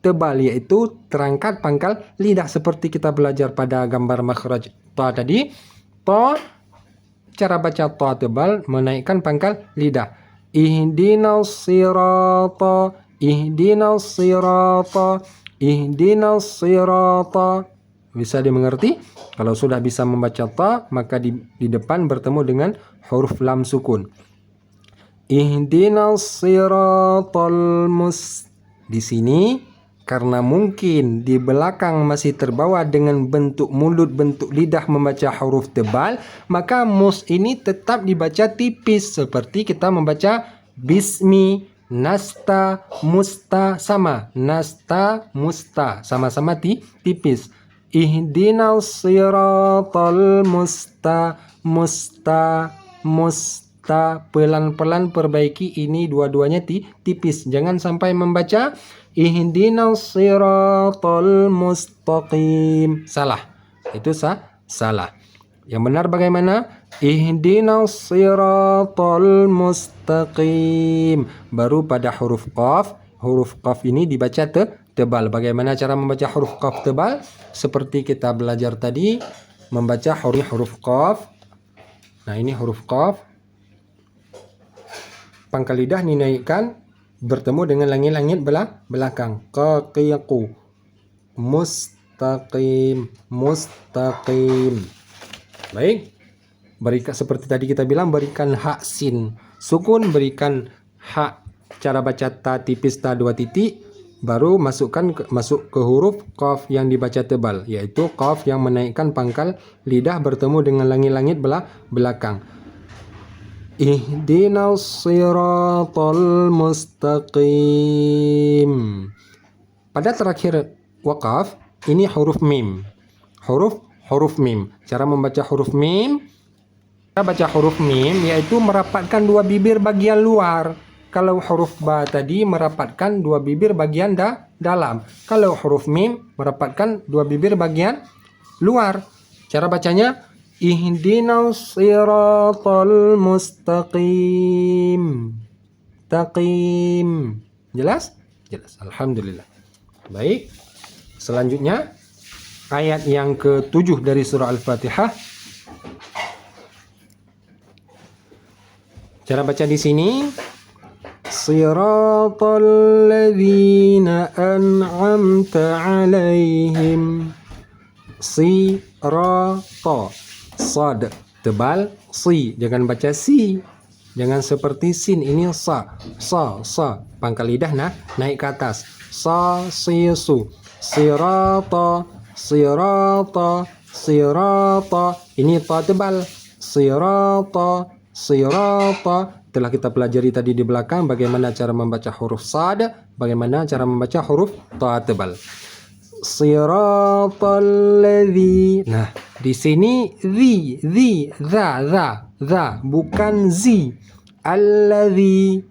tebal, yaitu terangkat pangkal lidah seperti kita belajar pada gambar makhraj ta tadi. Ta, cara baca ta tebal menaikkan pangkal lidah. Ihdinas sirata. Bisa dimengerti? Kalau sudah bisa membaca ta, maka di depan bertemu dengan huruf lam sukun. Ihdinas siratal di sini karena mungkin di belakang masih terbawa dengan bentuk mulut, bentuk lidah membaca huruf tebal, maka mus ini tetap dibaca tipis seperti kita membaca bismi, nasta, musta, sama. Nasta, musta, sama-sama tipis. Ihdinas siratal musta. Pelan-pelan perbaiki ini dua-duanya tipis. Jangan sampai membaca ihdinas siratal mustaqim. Salah. Itu salah. Yang benar bagaimana? Ihdinas siratal mustaqim. Baru pada huruf qaf. Huruf qaf ini dibaca tebal. Bagaimana cara membaca huruf qaf tebal? Seperti kita belajar tadi, membaca huruf qaf. Nah, ini huruf qaf. Pangkal lidah dinaikkan bertemu dengan langit-langit belakang. Qaqiqu. mustaqim, mustaqim. Baik. Berikan seperti tadi kita bilang, berikan hak sin sukun, berikan hak cara baca ta tipis ta 2 titik, baru masuk ke huruf qaf yang dibaca tebal, yaitu qaf yang menaikkan pangkal lidah bertemu dengan langit-langit belakang. Ihdinas siratal mustaqim. Pada terakhir waqaf ini huruf mim. Huruf mim. Cara membaca huruf mim, kita baca huruf mim yaitu merapatkan 2 bibir bagian luar. Kalau huruf ba tadi merapatkan 2 bibir bagian dalam. Kalau huruf mim merapatkan 2 bibir bagian luar. Cara bacanya ihdinas siratal mustaqim. Taqim. Jelas? Jelas. Alhamdulillah. Baik. Selanjutnya ayat yang ke-7 dari surah Al-Fatihah. Cara baca di sini siratal ladzina an'amta 'alaihim. Sirata, sad tebal, si, jangan baca si. Jangan seperti sin, ini sa. Pangkal lidah naik ke atas. Sa si su. Sirata. Ini ta tebal. Sirata. Telah kita pelajari tadi di belakang bagaimana cara membaca huruf sad, bagaimana cara membaca huruf ta tebal. Siratal ladzi. Nah, di sini za, bukan zi. Alladzi.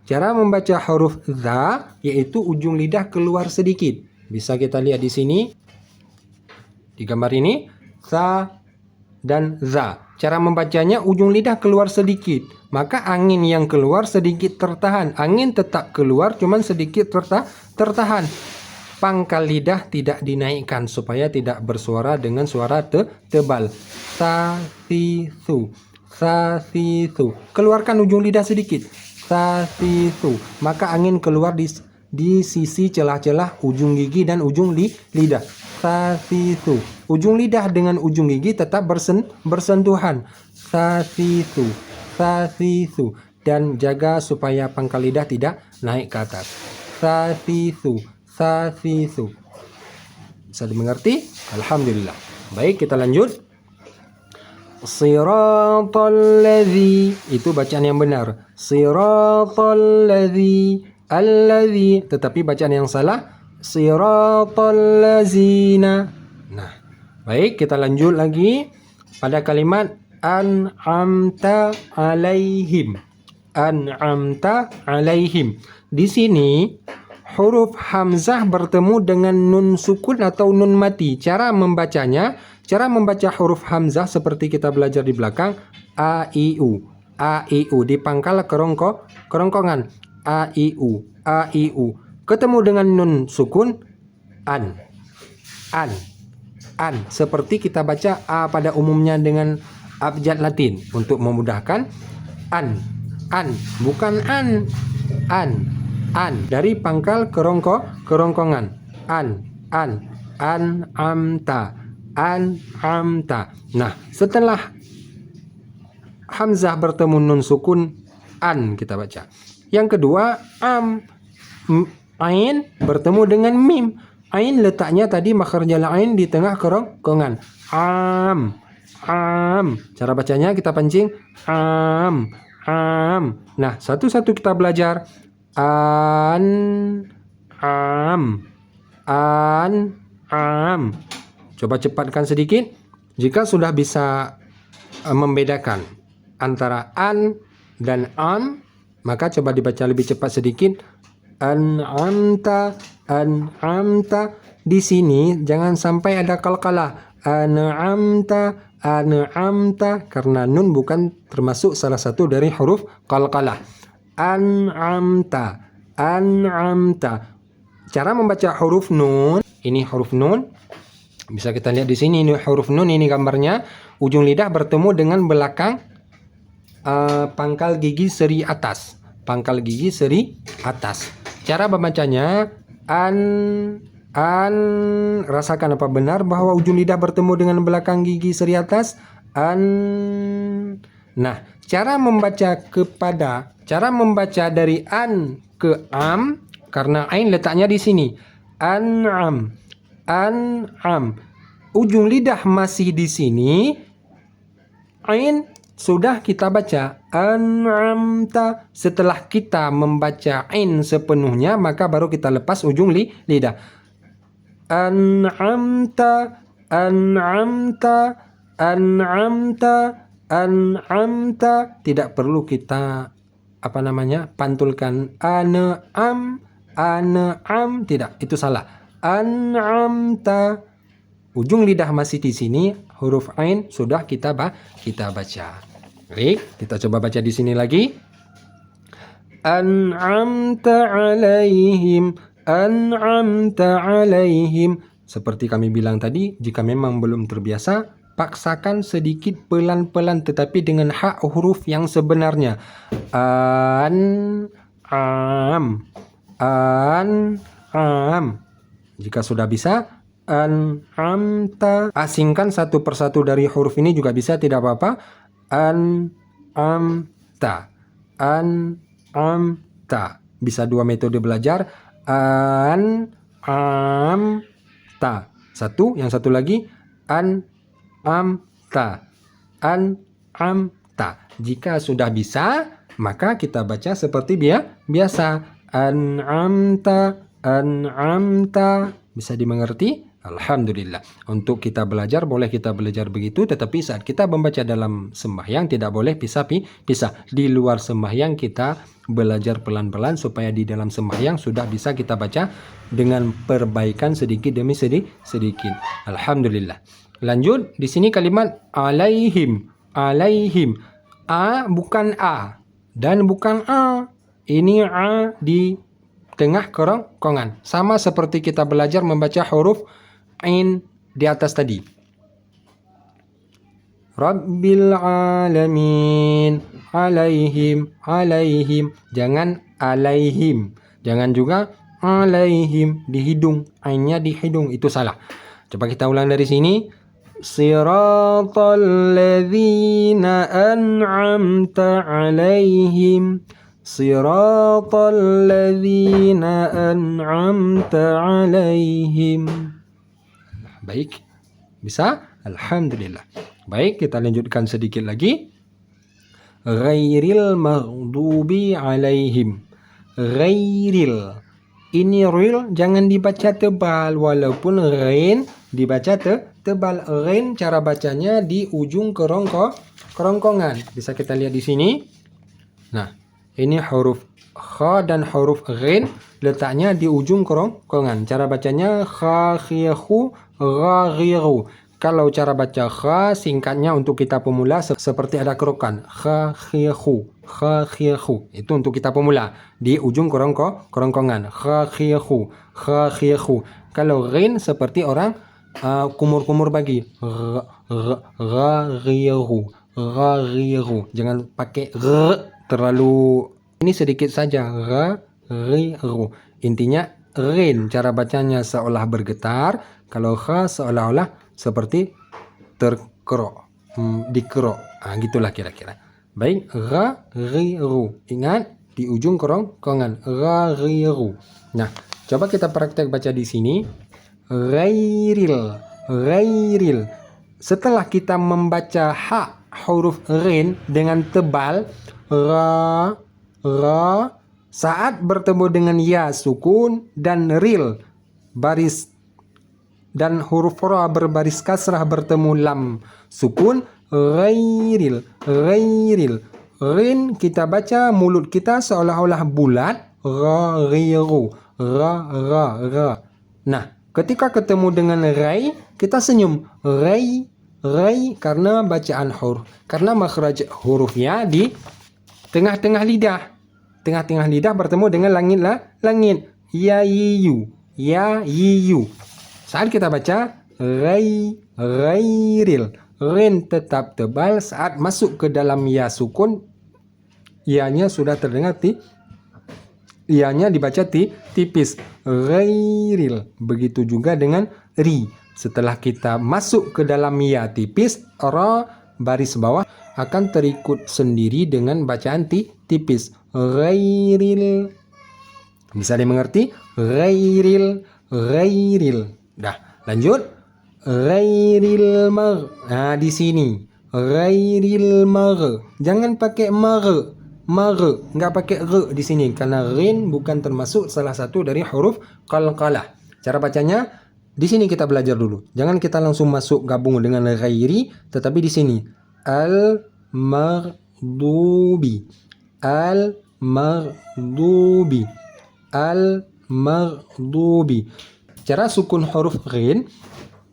Cara membaca huruf za yaitu ujung lidah keluar sedikit. Bisa kita lihat di sini di gambar ini, za dan za. Cara membacanya ujung lidah keluar sedikit, maka angin yang keluar sedikit tertahan. Angin tetap keluar, cuman sedikit tertahan. Pangkal lidah tidak dinaikkan supaya tidak bersuara dengan suara tebal. Sa-si-su. Keluarkan ujung lidah sedikit. Sa-si-su. Maka angin keluar di sisi celah-celah ujung gigi dan ujung lidah. Sa-si-su. Ujung lidah dengan ujung gigi tetap bersentuhan. Sa-si-su. Dan jaga supaya pangkal lidah tidak naik ke atas. Sa-si-su. Bisa dimengerti? Alhamdulillah. Baik, kita lanjut. Siratal ladzi, itu bacaan yang benar. Siratal ladzi, alladzi, tetapi bacaan yang salah siratal ladzina. Nah, baik, kita lanjut lagi pada kalimat an'amta alaihim. An'amta alaihim. Di sini huruf hamzah bertemu dengan nun sukun atau nun mati. Cara membacanya, cara membaca huruf hamzah seperti kita belajar di belakang, a i u. Di pangkal kerongkongan. A i u. Ketemu dengan nun sukun, an. Seperti kita baca a pada umumnya dengan abjad Latin. Untuk memudahkan, an, bukan an. Dari pangkal kerongkongan. An'amta. Nah, setelah hamzah bertemu nun sukun, an kita baca. Yang kedua, ain bertemu dengan mim. Ain letaknya tadi makhrajal ain di tengah kerongkongan. Am. Cara bacanya kita pancing am. Nah, satu-satu kita belajar. Am. Coba cepatkan sedikit. Jika sudah bisa membedakan antara an dan am, maka coba dibaca lebih cepat sedikit. An'amta. Di sini jangan sampai ada qalqalah. An'amta, karena nun bukan termasuk salah satu dari huruf qalqalah. An'amta. Cara membaca huruf nun, ini huruf nun. Bisa kita lihat di sini, ini huruf nun, ini gambarnya. Ujung lidah bertemu dengan belakang pangkal gigi seri atas. Cara membacanya An, rasakan apa benar bahwa ujung lidah bertemu dengan belakang gigi seri atas? An. Nah, cara membaca dari an ke am, karena ain letaknya di sini. An'am, an'am. Ujung lidah masih di sini. Ain sudah kita baca an'amta. Setelah kita membaca ain sepenuhnya, maka baru kita lepas ujung lidah. An'amta, an'amta, an'amta, an'amta. Tidak perlu kita pantulkan an'am, an'am. Tidak, itu salah. An'amta. Ujung lidah masih di sini, huruf ain sudah kita baca. Baik, kita coba baca di sini lagi. An'amta alaihim, an'amta alaihim. Seperti kami bilang tadi, jika memang belum terbiasa, paksakan sedikit pelan-pelan tetapi dengan hak huruf yang sebenarnya. An-am, an-am. Jika sudah bisa, an'amta. Asingkan satu persatu dari huruf ini juga bisa, tidak apa-apa. An'amta, an'amta. Bisa dua metode belajar. An'amta. Satu, yang satu lagi an'amta, an'amta. Jika sudah bisa, maka kita baca seperti biasa. An'amta, an'amta. Bisa dimengerti? Alhamdulillah. Untuk kita belajar, boleh kita belajar begitu, tetapi saat kita membaca dalam sembahyang tidak boleh pisah-pisah. Di luar sembahyang kita belajar pelan-pelan supaya di dalam sembahyang sudah bisa kita baca dengan perbaikan sedikit demi sedikit. Alhamdulillah. Lanjut, di sini kalimat alaihim. Alaihim. A bukan A dan bukan A. Ini A di tengah kerongkongan. Sama seperti kita belajar membaca huruf ain di atas tadi. Rabbil alamin, alaihim, alaihim. Jangan alaihim. Jangan juga alaihim di hidung. Ainnya di hidung, itu salah. Coba kita ulang dari sini. Siratal ladzina an'amta alaihim. Siratal ladzina an'amta alaihim. Baik, bisa? Alhamdulillah. Baik, kita lanjutkan sedikit lagi. Ghairil maghdubi alaihim. Ghairil. Ini ril jangan dibaca tebal, walaupun ghain dibaca tebal. Ghain cara bacanya di ujung kerongkongan. Bisa kita lihat di sini. Nah, ini huruf kha dan huruf ghain letaknya di ujung kerongkongan. Cara bacanya kha khihu gha ghiru. Kalau cara baca kha singkatnya untuk kita pemula seperti ada kerokan. Kha khihu, kha khihu. Itu untuk kita pemula di ujung kerongkongan. Kha khihu, kha khihu. Kalau ghain seperti orang kumur-kumur bagi. Gha ghiru, gha ghiru. Jangan pakai terlalu, ini sedikit saja. Ghiru. Intinya ghain cara bacanya seolah bergetar, kalau kha seolah-olah seperti terkerok, dikerok. Gitulah kira-kira. Baik, ghiru. Ingat di ujung kerongkongan. Ghiru. Nah, coba kita praktek baca di sini. Ghairil, ghairil. Setelah kita membaca huruf ghain dengan tebal, ra, saat bertemu dengan ya sukun dan ril baris dan huruf ra berbaris kasrah bertemu lam sukun. Ghairil, ghairil. Ghain kita baca mulut kita seolah-olah bulat. Ghiru, ra. Nah, ketika ketemu dengan rai, kita senyum. Rai karena bacaan huruf, karena makhraj hurufnya di tengah-tengah lidah. Tengah-tengah lidah bertemu dengan langit. Ya yiyu, ya yiyu. Saat kita baca ghairil, ghain tetap tebal. Saat masuk ke dalam ya sukun, ya-nya sudah terdengar ianya dibaca tipis. Ghairil. Begitu juga dengan ri. Setelah kita masuk ke dalam ya tipis, ra baris bawah akan terikut sendiri dengan bacaan tipis. Ghairil. Bisa dimengerti? Ghairil. Ghairil. Dah, lanjut. Ghairil mar. Nah, di sini. Ghairil mar. Jangan pakai mar. Mar, enggak pakai r di sini karena ghin bukan termasuk salah satu dari huruf qalqalah. Cara bacanya di sini kita belajar dulu. Jangan kita langsung masuk gabung dengan ghairi, tetapi di sini al-maghdubi. Al-maghdubi. Al-maghdubi. Cara sukun huruf ghin,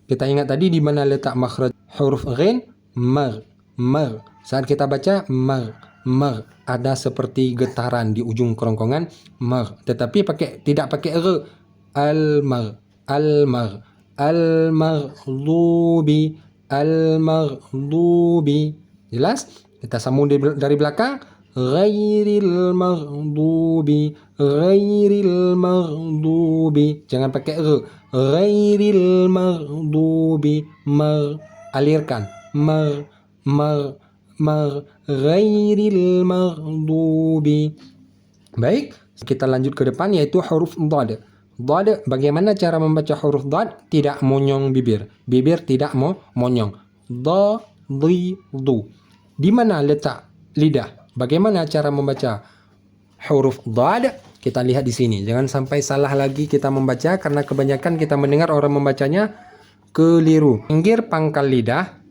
kita ingat tadi di mana letak makhraj huruf ghin? Mar. Mar. Saat kita baca mar. Mar. Ada seperti getaran di ujung kerongkongan. Mar. Tetapi tidak pakai r. Al-mar. Al-mar. Al-maghdubi. Al-maghdubi. Jelas? Kita sambung dari belakang. Ghairil maghdubi. Ghairil maghdubi. Jangan pakai r. Ghairil maghdubi. Mar. Alirkan. Mar. Mar. Mar. Ghairil maghdubi. Baik, kita lanjut ke depan yaitu huruf dhad. Dhad, bagaimana cara membaca huruf dhad? Tidak monyong bibir. Bibir tidak monyong. Dha, dhi, du. Di mana letak lidah? Bagaimana cara membaca huruf dhad? Kita lihat di sini. Jangan sampai salah lagi kita membaca karena kebanyakan kita mendengar orang membacanya keliru. Pinggir pangkal lidah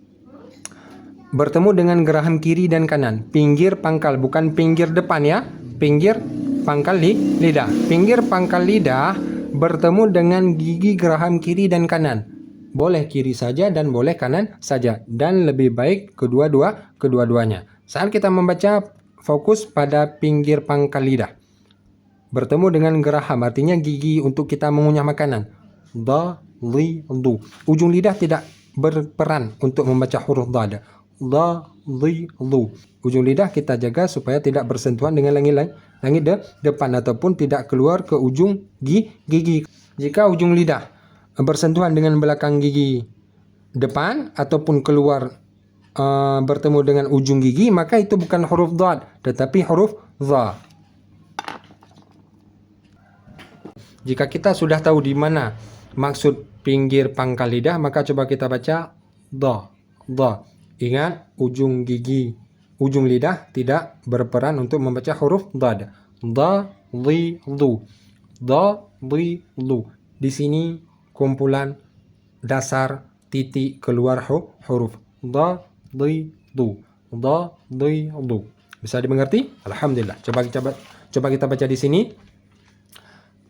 bertemu dengan geraham kiri dan kanan. Pinggir pangkal, bukan pinggir depan ya. Pinggir pangkal lidah. Pinggir pangkal lidah bertemu dengan gigi geraham kiri dan kanan. Boleh kiri saja dan boleh kanan saja. Dan lebih baik kedua-duanya. Saat kita membaca, fokus pada pinggir pangkal lidah. Bertemu dengan geraham, artinya gigi untuk kita mengunyah makanan. Dha, li, du. Ujung lidah tidak berperan untuk membaca huruf dhad. Dha, li, du. Ujung lidah kita jaga supaya tidak bersentuhan dengan langit depan ataupun tidak keluar ke ujung gigi. Jika ujung lidah bersentuhan dengan belakang gigi depan ataupun keluar bertemu dengan ujung gigi, maka itu bukan huruf dhad tetapi huruf dha. Jika kita sudah tahu di mana maksud pinggir pangkal lidah, maka coba kita baca dha. Dha. Ingat, ujung lidah tidak berperan untuk membaca huruf dhad. Dha, dhi, du. Dha, dhi, du. Di sini kumpulan dasar titik keluar huruf. Dha, dhi, du. Dha, dhi, du. Bisa dimengerti? Alhamdulillah. Coba kita baca di sini.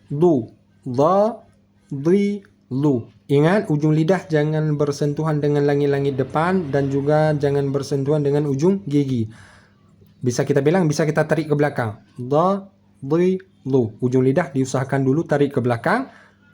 Du, dha, dhi, lu. Ingat, ujung lidah jangan bersentuhan dengan langit-langit depan dan juga jangan bersentuhan dengan ujung gigi. Bisa kita bilang, bisa kita tarik ke belakang. Dha, dhi, lu. Ujung lidah diusahakan dulu tarik ke belakang.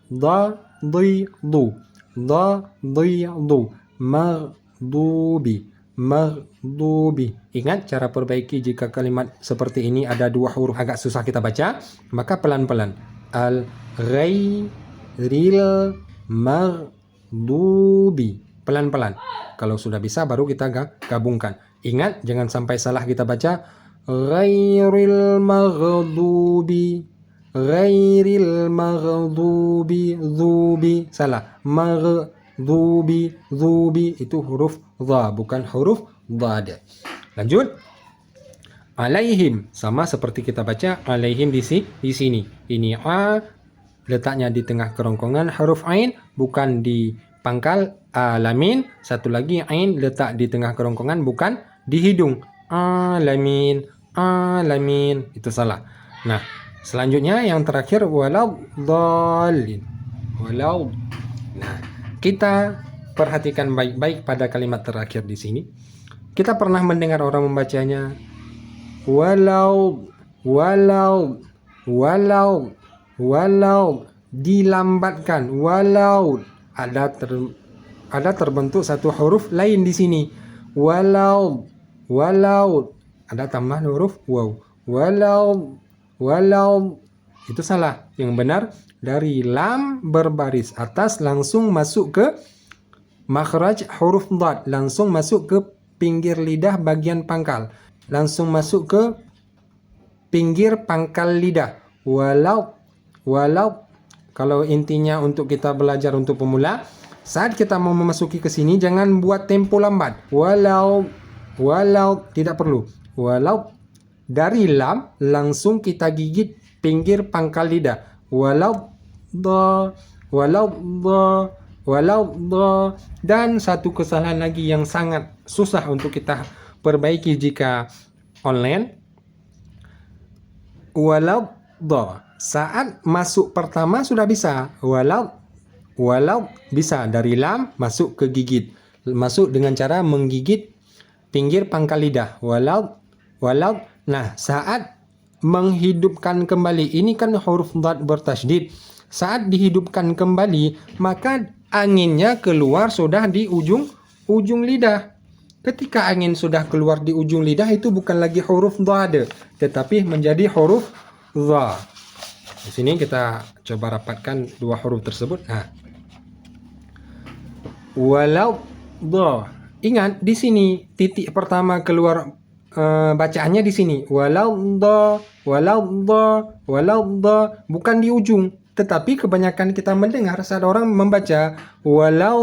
Dha, dhi, du. Dha, dhi, du. Maghdubi. Maghdubi. Ingat, cara perbaiki jika kalimat seperti ini ada dua huruf agak susah kita baca, maka pelan-pelan. Al-ghairil maghdubi. Pelan-pelan. Kalau sudah bisa baru kita gabungkan. Ingat, jangan sampai salah kita baca ghairil maghdubi. Ghairil maghdubi. Zubi. Salah. Maghdubi. Zubi. Itu huruf dha, bukan huruf dhad. Lanjut. Alaihim. Sama seperti kita baca alaihim di sini. Ini a letaknya di tengah kerongkongan huruf ain, bukan di pangkal alamin. Satu lagi ain letak di tengah kerongkongan, bukan di hidung. Alamin, alamin. Itu salah. Nah, selanjutnya yang terakhir walau dhalin. Walau. Nah, kita perhatikan baik-baik pada kalimat terakhir di sini. Kita pernah mendengar orang membacanya walau, walau, walau, walau, dilambatkan. Walau ada terbentuk satu huruf lain di sini. Walau, walau, ada tambahan huruf waw. Walau, walau, Itu salah. Yang benar dari lam berbaris atas langsung masuk ke makhraj huruf dhad, langsung masuk ke pinggir lidah bagian pangkal, langsung masuk ke pinggir pangkal lidah. Walau kalau intinya untuk kita belajar untuk pemula, saat kita mau memasuki ke sini jangan buat tempo lambat. Walau tidak perlu. Walau dari lam langsung kita gigit pinggir pangkal lidah. Walau dan satu kesalahan lagi yang sangat susah untuk kita perbaiki jika online. Walau saat masuk pertama sudah bisa. Walau bisa dari lam masuk ke gigit, masuk dengan cara menggigit pinggir pangkal lidah. Walau nah saat menghidupkan kembali, ini kan huruf dhad bertasydid. Saat dihidupkan kembali maka anginnya keluar sudah di ujung lidah. Ketika angin sudah keluar di ujung lidah, itu bukan lagi huruf dhad tetapi menjadi huruf dha. Di sini kita coba rapatkan dua huruf tersebut. Nah, walau dha. Ingat di sini titik pertama keluar bacaannya di sini. Walau dha, bukan di ujung. Tetapi kebanyakan kita mendengar saat orang membaca walau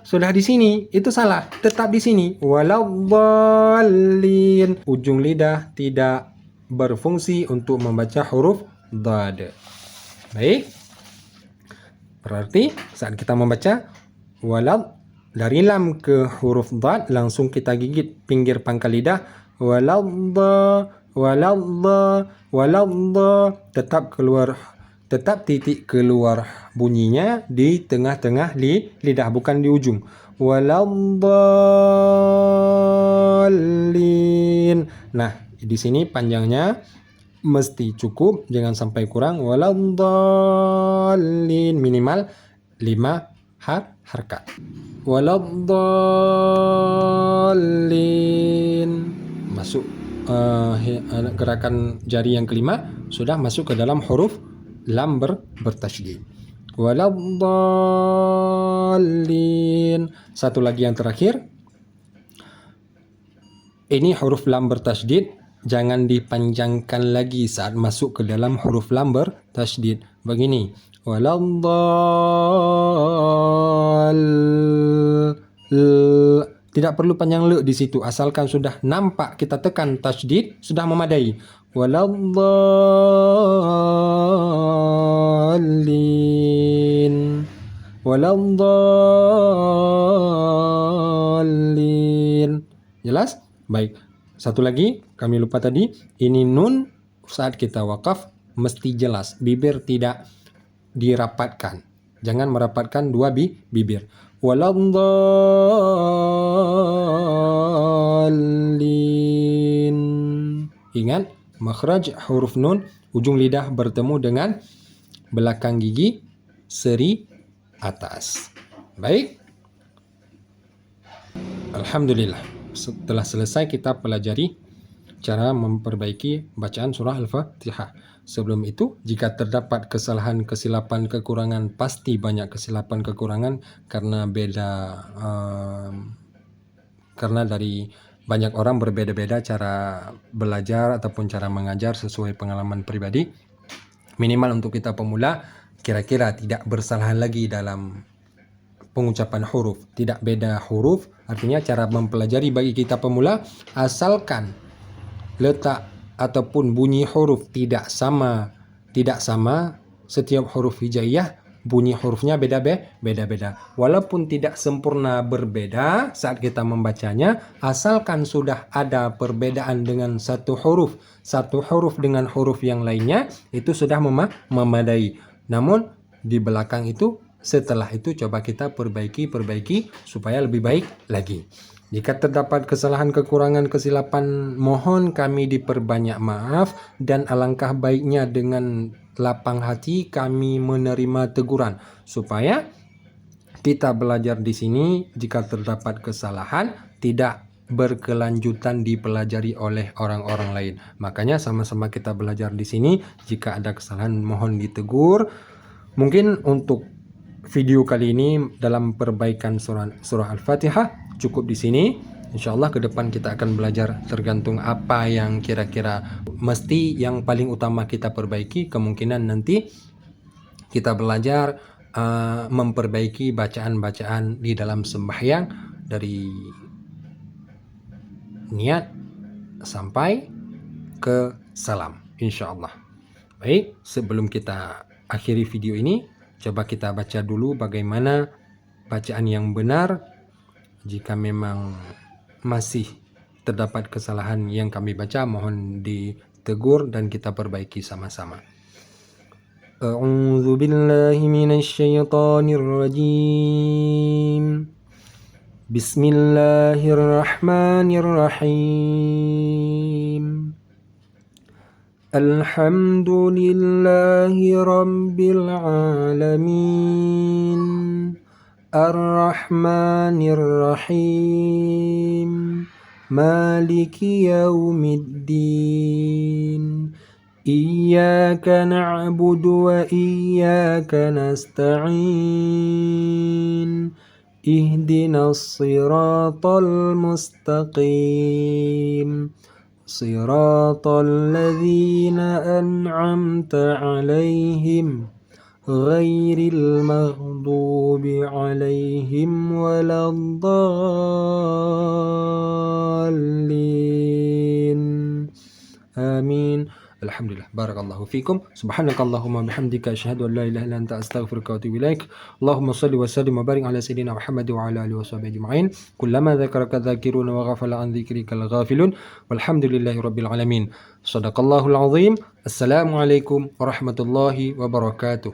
sudah di sini, itu salah. Tetap di sini. Walau dhalin. Ujung lidah tidak berfungsi untuk membaca huruf dhad. Baik. Berarti saat kita membaca walau, dari lam ke huruf dhad langsung kita gigit pinggir pangkal lidah. Walau tetap titik keluar bunyinya di tengah-tengah lidah, bukan di ujung. Walau dhalin. Nah, di sini panjangnya mesti cukup, jangan sampai kurang. Walau dhalin, minimal 5 harkat. Walau dhalin, masuk gerakan jari yang kelima sudah masuk ke dalam huruf lam bertasydid. Walau dhalin. Satu lagi yang terakhir, ini huruf lam bertasydid jangan dipanjangkan lagi saat masuk ke dalam huruf lam bertasydid. Begini, walau tidak perlu panjang le di situ, asalkan sudah nampak kita tekan tasydid sudah memadai. Walau dhalin. Jelas? Baik. Satu lagi kami lupa tadi, ini nun saat kita wakaf mesti jelas, bibir tidak dirapatkan. Jangan merapatkan dua bibir. Walau dhalin. Ingat, makhraj huruf nun, ujung lidah bertemu dengan belakang gigi seri atas. Baik. Alhamdulillah. Setelah selesai kita pelajari cara memperbaiki bacaan surah Al-Fatihah. Sebelum itu, jika terdapat kesalahan, kesilapan, kekurangan, pasti banyak kesilapan, kekurangan karena karena dari banyak orang berbeda-beda cara belajar ataupun cara mengajar sesuai pengalaman pribadi. Minimal untuk kita pemula, kira-kira tidak bersalahan lagi dalam pengucapan huruf, tidak beda huruf. Artinya cara mempelajari bagi kita pemula, asalkan letak ataupun bunyi huruf tidak sama setiap huruf hijaiyah bunyi hurufnya beda-beda. Walaupun tidak sempurna berbeda saat kita membacanya, asalkan sudah ada perbedaan dengan satu huruf dengan huruf yang lainnya, itu sudah memadai. Namun di belakang itu, setelah itu coba kita perbaiki supaya lebih baik lagi. Jika terdapat kesalahan, kekurangan, kesilapan, mohon kami diperbanyak maaf, dan alangkah baiknya dengan lapang hati kami menerima teguran supaya kita belajar di sini. Jika terdapat kesalahan, tidak berkelanjutan dipelajari oleh orang-orang lain. Makanya sama-sama kita belajar di sini. Jika ada kesalahan mohon ditegur. Mungkin untuk video kali ini dalam perbaikan surah Al-Fatihah cukup di sini. Insyaallah ke depan kita akan belajar tergantung apa yang kira-kira mesti yang paling utama kita perbaiki. Kemungkinan nanti kita belajar memperbaiki bacaan-bacaan di dalam sembahyang dari niat sampai ke salam, insyaallah. Baik, sebelum kita akhiri video ini, coba kita baca dulu bagaimana bacaan yang benar. Jika memang masih terdapat kesalahan yang kami baca, mohon ditegur dan kita perbaiki sama-sama. A'udzu billahi minasy syaithanir rajim. Bismillahirrahmanirrahim. Alhamdulillahi rabbil alamin. Ar-Rahmanir Rahim. Maliki yaumiddin. Iyyaka na'budu wa iyyaka nasta'in. Ihdinas siratal mustaqim. Siratal ladzina an'amta 'alaihim ghairil maghdubi 'alaihim waladdallin. Amin. Alhamdulillah. Barakallahu fikum. Subhanakallahumma bihamdika asyhadu an la ilaha illa anta astaghfiruka wa atubu ilaik. Allahumma shalli wa sallim wa barik ala sayyidina Muhammad wa ala alihi washabihi ajma'in. Kullama dzakaraka dzakiruna wa ghafala an dzikrika al-ghafilun. Walhamdulillahi rabbil alamin. Shadaqallahul azim. Assalamualaikum warahmatullahi wabarakatuh.